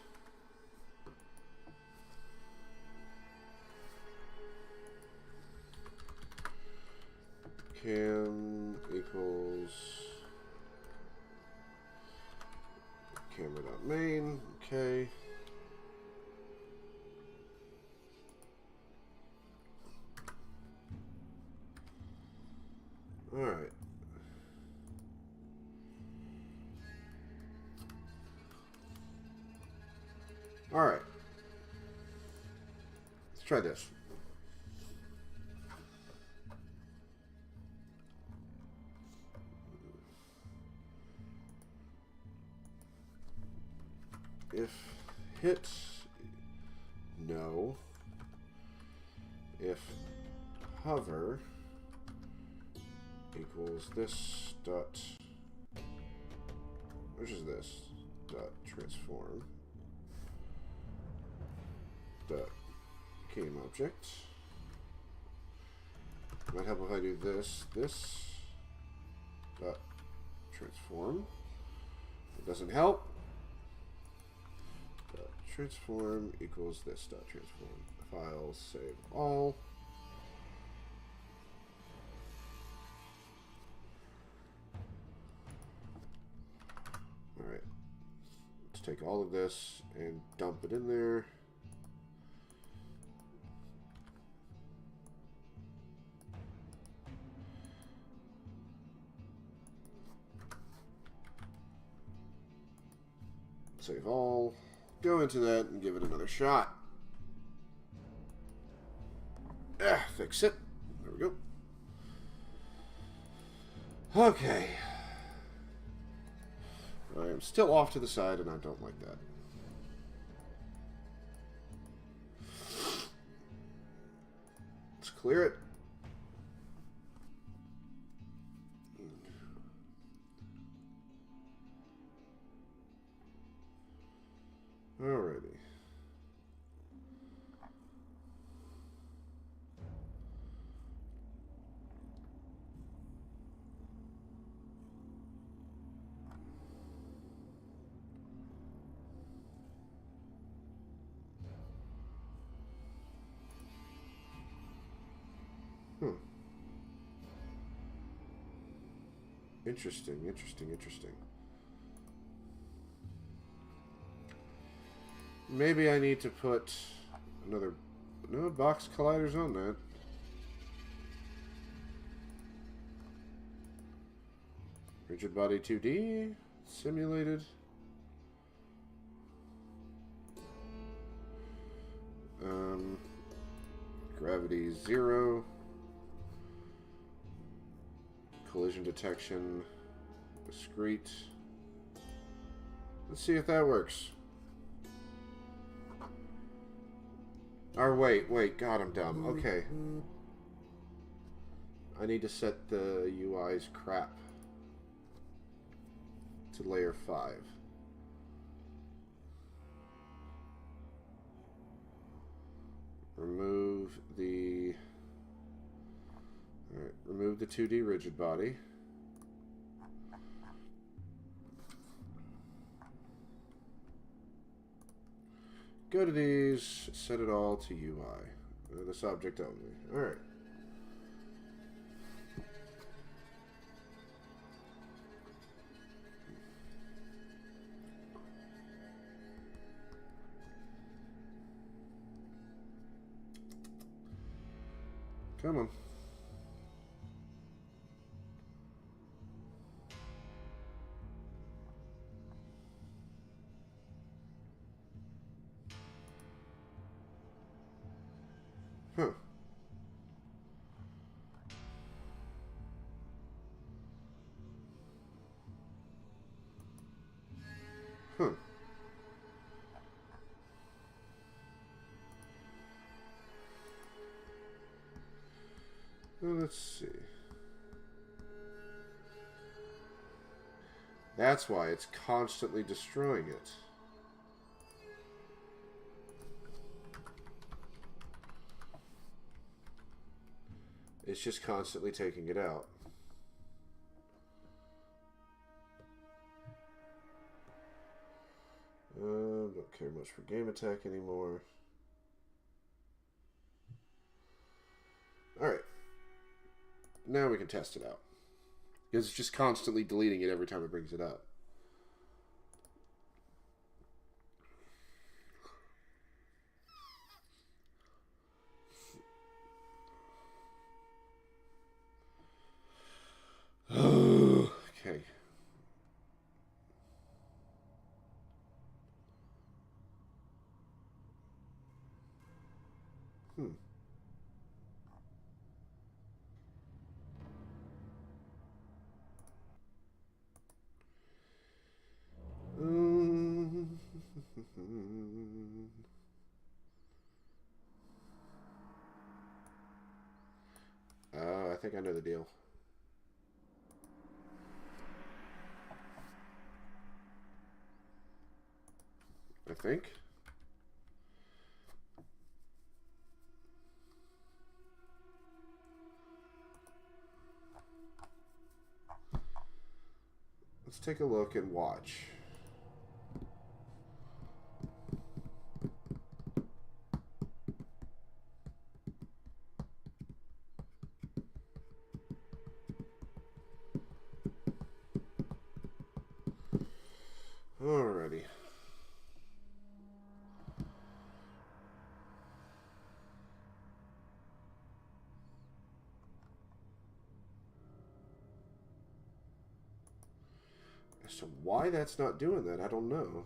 Cam equals camera.main. Okay. All right. All right. Let's try this. If hit, no. If hover equals this dot, which is this dot transform dot game object. Might help if I do this dot transform. It doesn't help. Dot transform equals this dot transform. File, save all. Alright. Let's take all of this and dump it in there. Save all. Go into that and give it another shot. Fix it. There we go. Okay. I am still off to the side and I don't like that. Let's clear it. Interesting, interesting, interesting. Maybe I need to put another... No, box colliders on that. Rigid body 2D. Simulated. Gravity 0. Collision detection. Discrete. Let's see if that works. Or wait, God, I'm dumb. Okay. I need to set the UI's crap to layer 5. Remove the... Alright, remove the 2D rigid body. Go to these, set it all to UI. This object only. Alright. Come on. Huh. Huh. Well, let's see. That's why it's constantly destroying it. It's just constantly taking it out. Don't care much for game attack anymore. Alright. Now we can test it out. Because it's just constantly deleting it every time it brings it up. Okay. I think I know the deal. I think. Let's take a look and watch. Alrighty. As to why that's not doing that, I don't know.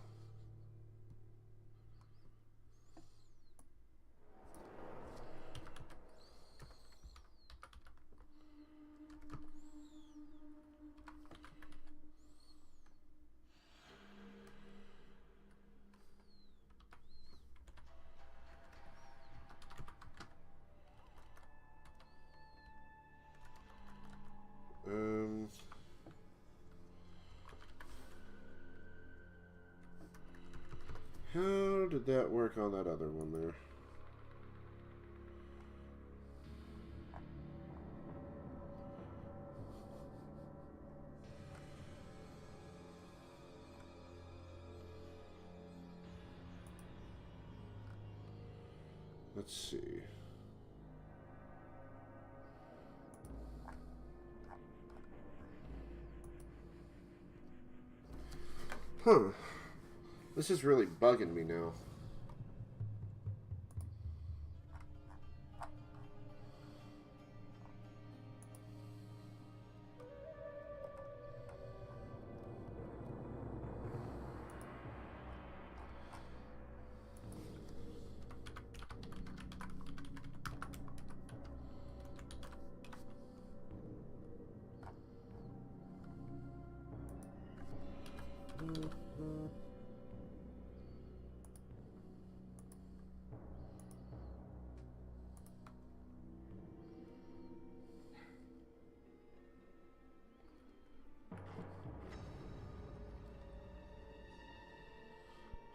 How did that work on that other one there? Let's see. Huh. This is really bugging me now.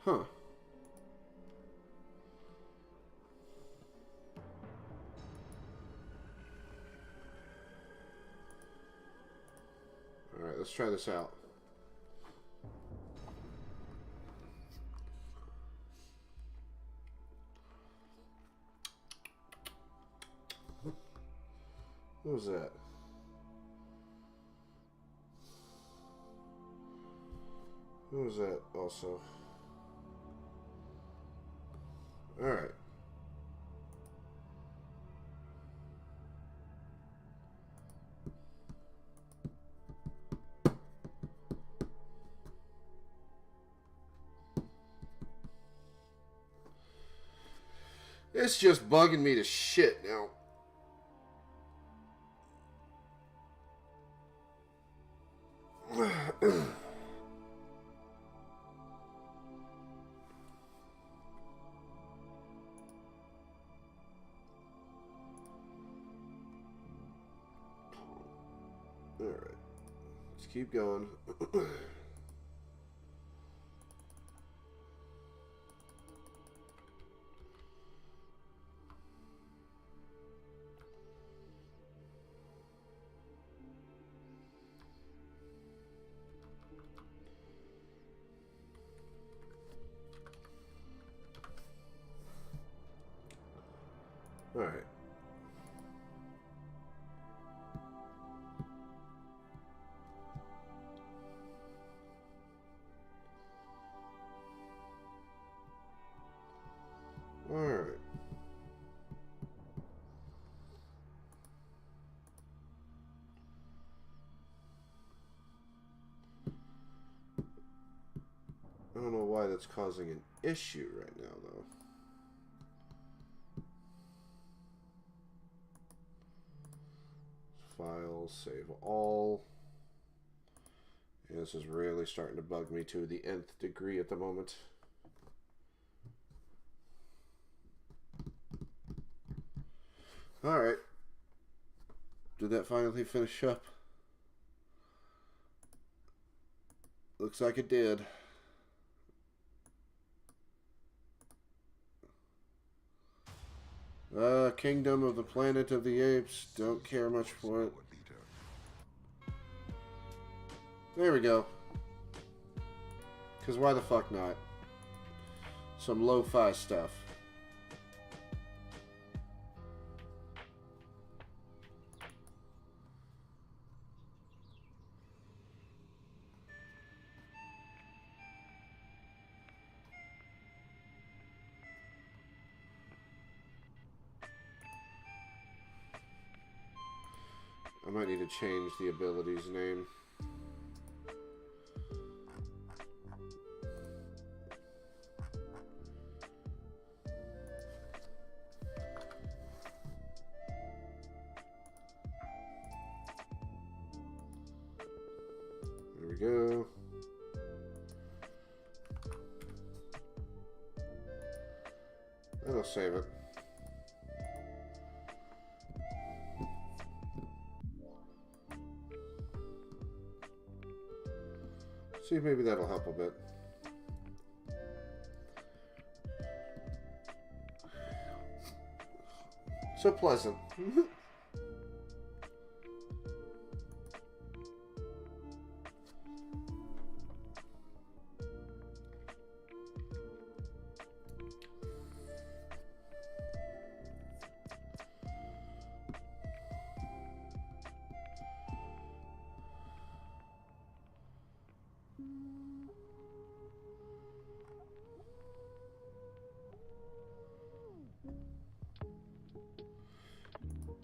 Huh. Alright, let's try this out. What was that? What was that also? Alright. It's just bugging me to shit now. Alright. Let's keep going. Alright. Alright. I don't know why that's causing an issue right now, though. Files, save all. Yeah, this is really starting to bug me to the nth degree at the moment. Alright. Did that finally finish up? Looks like it did. Kingdom of the Planet of the Apes. Don't care much for it. There we go. Because why the fuck not? Some lo-fi stuff. I might need to change the ability's name. There we go. That'll save it. See if maybe that'll help a bit. So pleasant.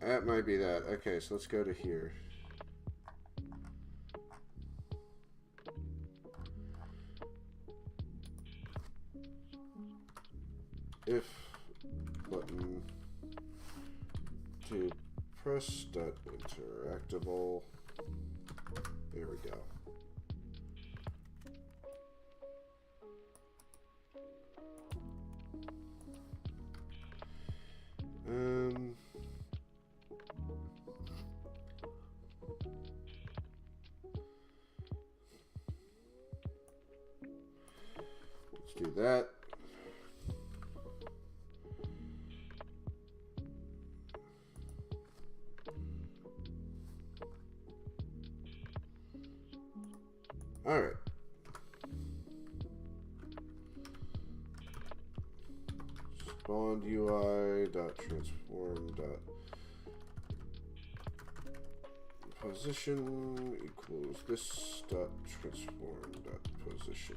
That might be that. Okay, so let's go to here. If button to press dot interactable. There we go. Let's do that. All right. Spawned UI dot transform dot position equals this dot transform dot position.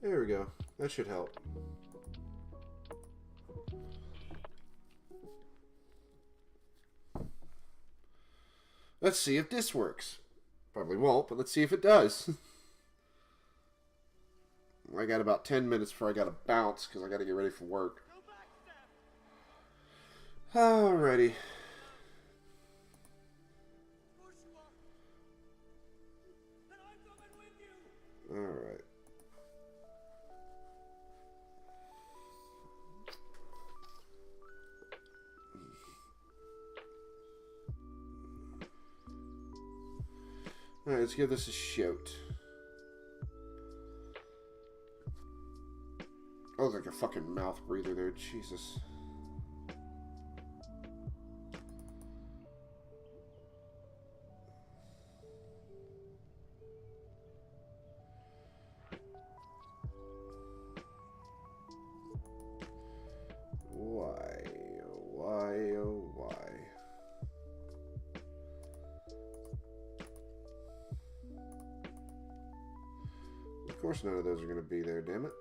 There we go. That should help. Let's see if this works. Probably won't, but let's see if it does. I got about 10 minutes before I got to bounce because I got to get ready for work. Alrighty. Alright. Alright, let's give this a shout. Oh, like a fucking mouth breather there, Jesus. Why, oh why? Of course none of those are going to be there, damn it.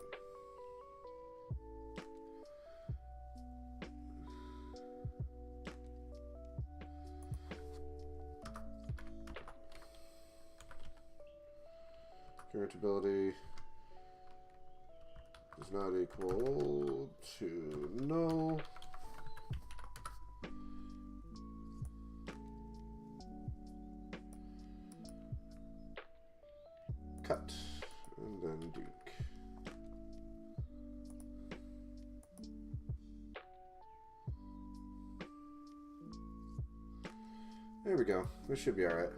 Current ability is not equal to null. Cut. And then Duke. There we go. This should be alright.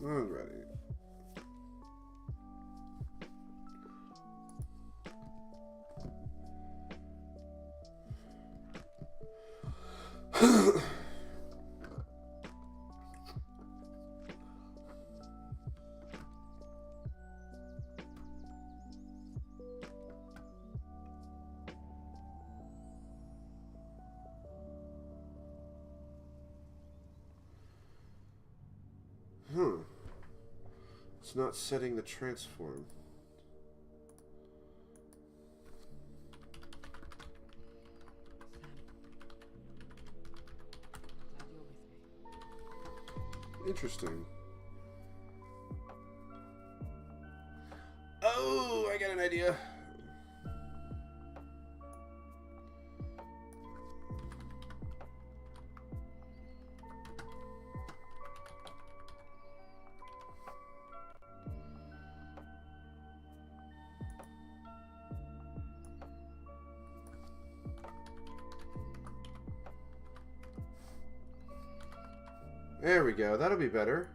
Alrighty. It's not setting the transform. Interesting. Oh, I got an idea. There we go. That'll be better.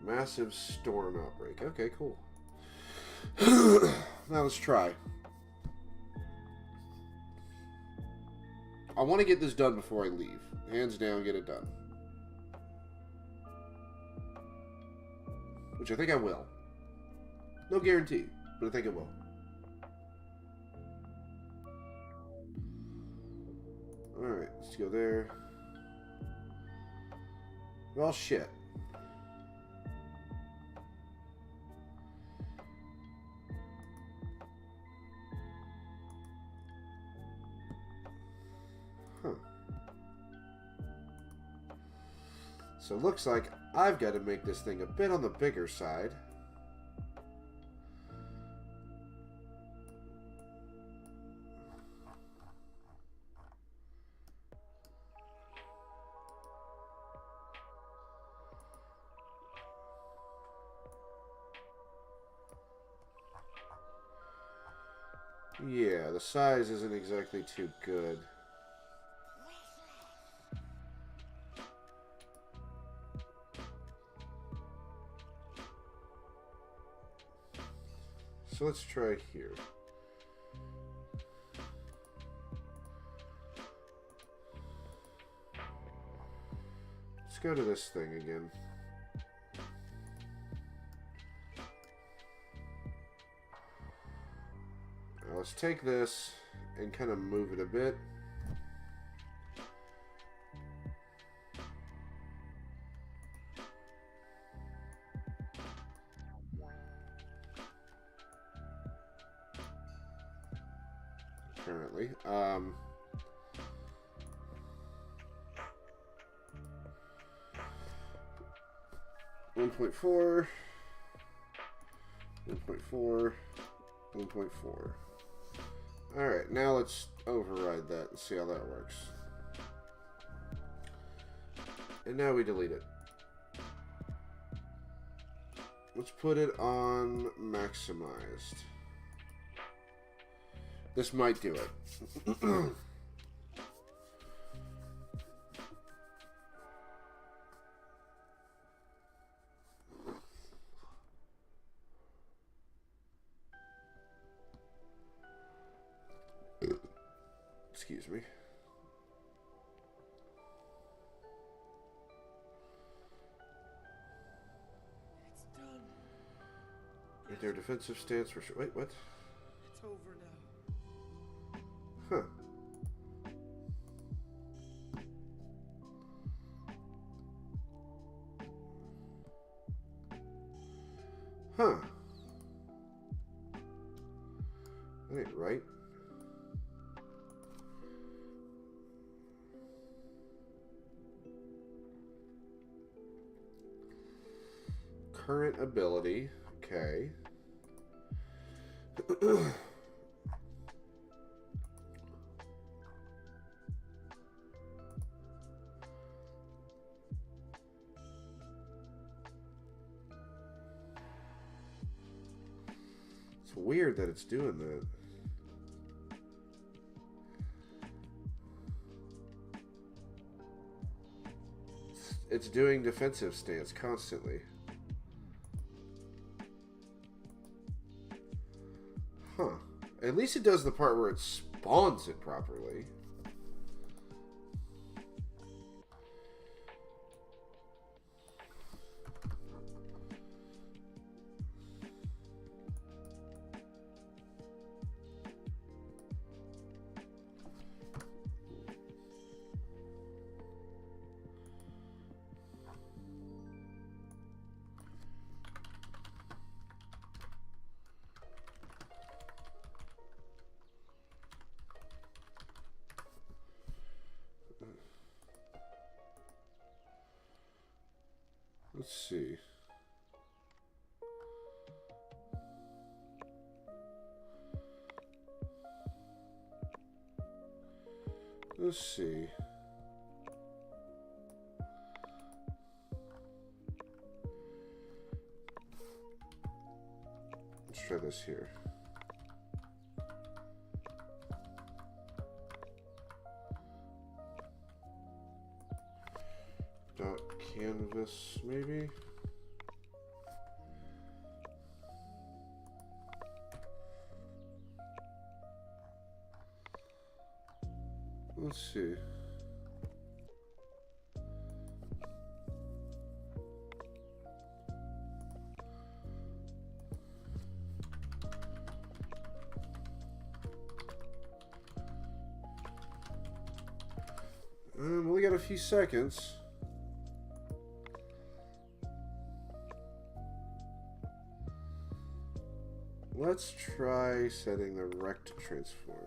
Massive storm outbreak. Okay, cool. Now let's try. I want to get this done before I leave. Hands down, get it done. which I think I will. No guarantee, but I think it will. Alright, let's go there. Well, shit. Huh. So it looks like I've got to make this thing a bit on the bigger side. Yeah, the size isn't exactly too good. So let's try here. Let's go to this thing again. Now let's take this and kind of move it a bit. Currently. 1.4, 1.4, 1.4. Alright, now let's override that and see how that works. And now we delete it. Let's put it on maximized. This might do it. Excuse me. It's done. Right there, defensive stance for sure. Wait, what? It's over now. Huh. Huh. That ain't right. Current ability. Okay. It's weird that it's doing that. It's doing defensive stance constantly. Huh. At least it does the part where it spawns it properly. Let's see. Let's see. Let's try this here. Dot canvas, maybe? Let's see. only got a few seconds. Let's try setting the rect transform.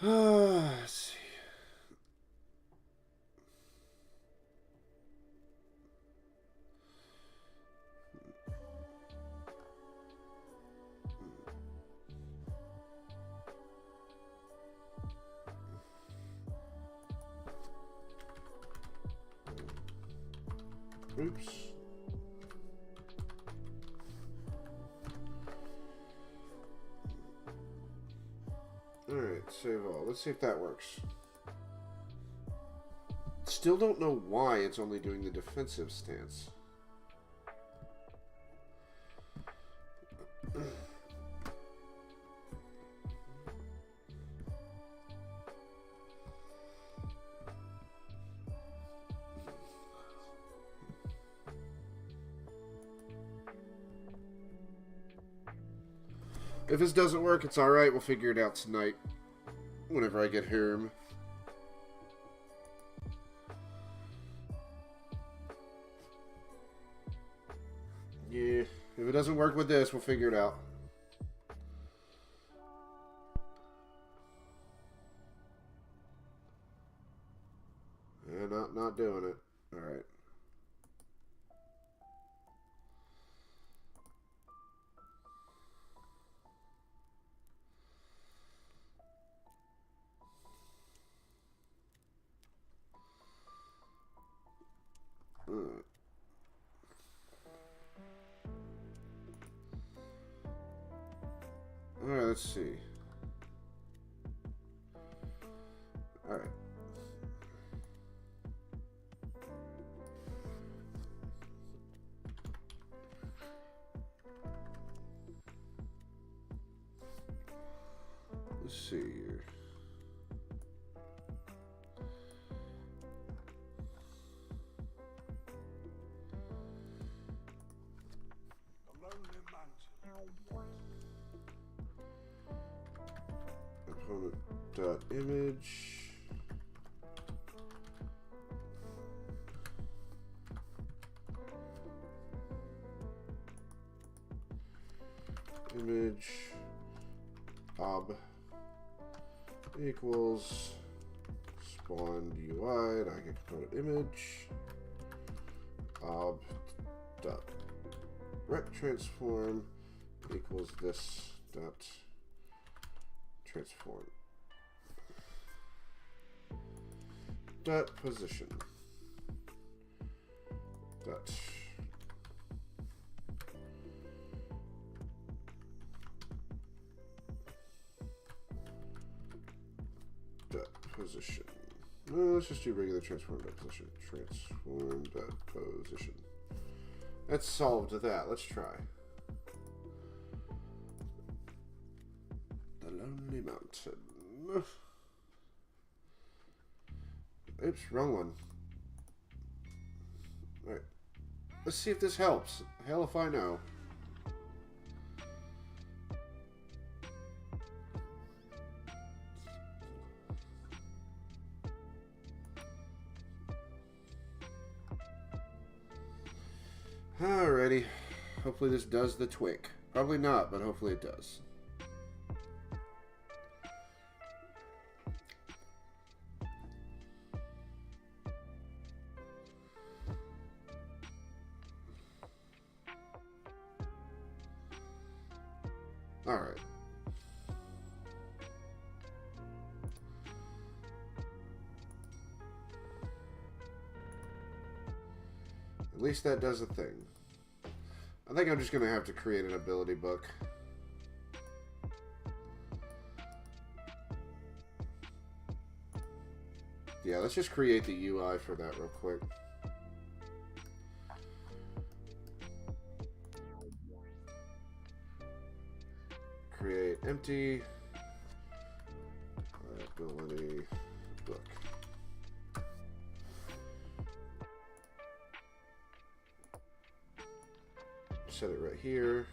Let's see. Oops. Alright, save all. Let's see if that works. Still don't know why it's only doing the defensive stance. If this doesn't work, it's alright. We'll figure it out tonight. Whenever I get home. Yeah. If it doesn't work with this, we'll figure it out. Yeah, not doing it. Alright. Alright, let's see. Alright. Let's see here. Opponent dot image. Image ob equals spawned UI. I get component image ob dot rect transform equals this dot transform dot position dot position. No, let's just do regular transform dot position. Transform dot position. That solved that. Let's try. The Lonely Mountain. Oops, wrong one. Alright. Let's see if this helps. Hell if I know. Alrighty. Hopefully this does the twick. Probably not, but hopefully it does. Alright. At least that does a thing. I think I'm just going to have to create an ability book. Yeah, let's just create the UI for that real quick. Create empty ability book. Set it right here.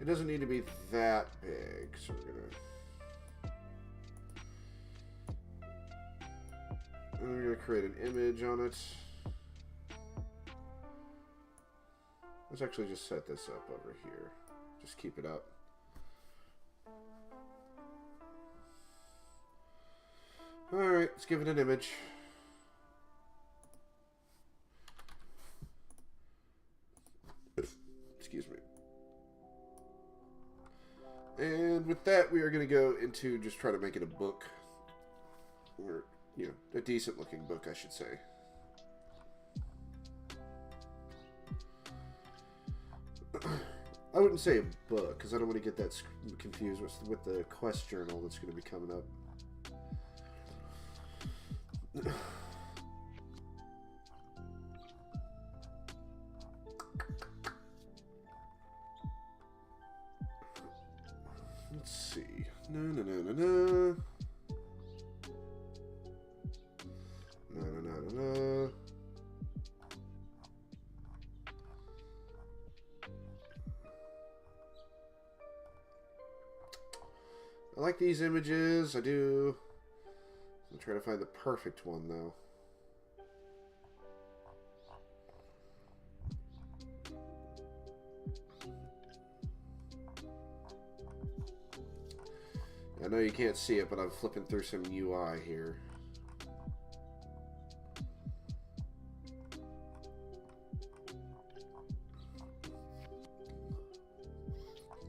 It doesn't need to be that big, so we're gonna create an image on it. Let's actually just set this up over here. Just keep it up. Alright, let's give it an image. Excuse me. And with that, we are going to go into just try to make it a book. Or, you know, a decent looking book, I should say. I wouldn't say a book, because I don't want to get that confused with the quest journal that's going to be coming up. Let's see. No. I like these images. I do. I'm trying to find the perfect one, though. I know you can't see it, but I'm flipping through some UI here.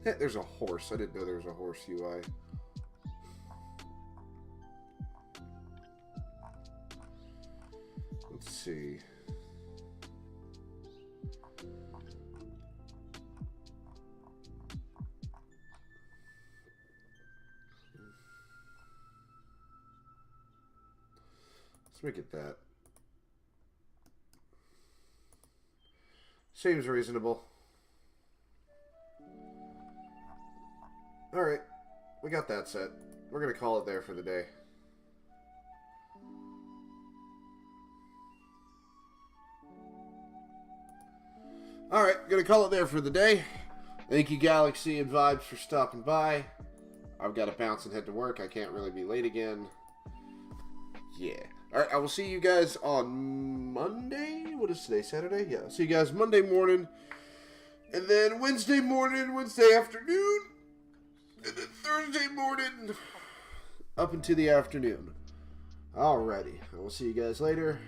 Hey, there's a horse. I didn't know there was a horse UI. Let's see. Let's make it that. Seems reasonable. Alright, we got that set. We're going to call it there for the day. Alright, going to call it there for the day. Thank you, Galaxy and Vibes, for stopping by. I've got to bounce and head to work. I can't really be late again. Yeah. Alright, I will see you guys on Monday. What is today? Saturday? Yeah, I'll see you guys Monday morning. And then Wednesday morning, Wednesday afternoon. And then Thursday morning up into the afternoon. Alrighty. I will see you guys later.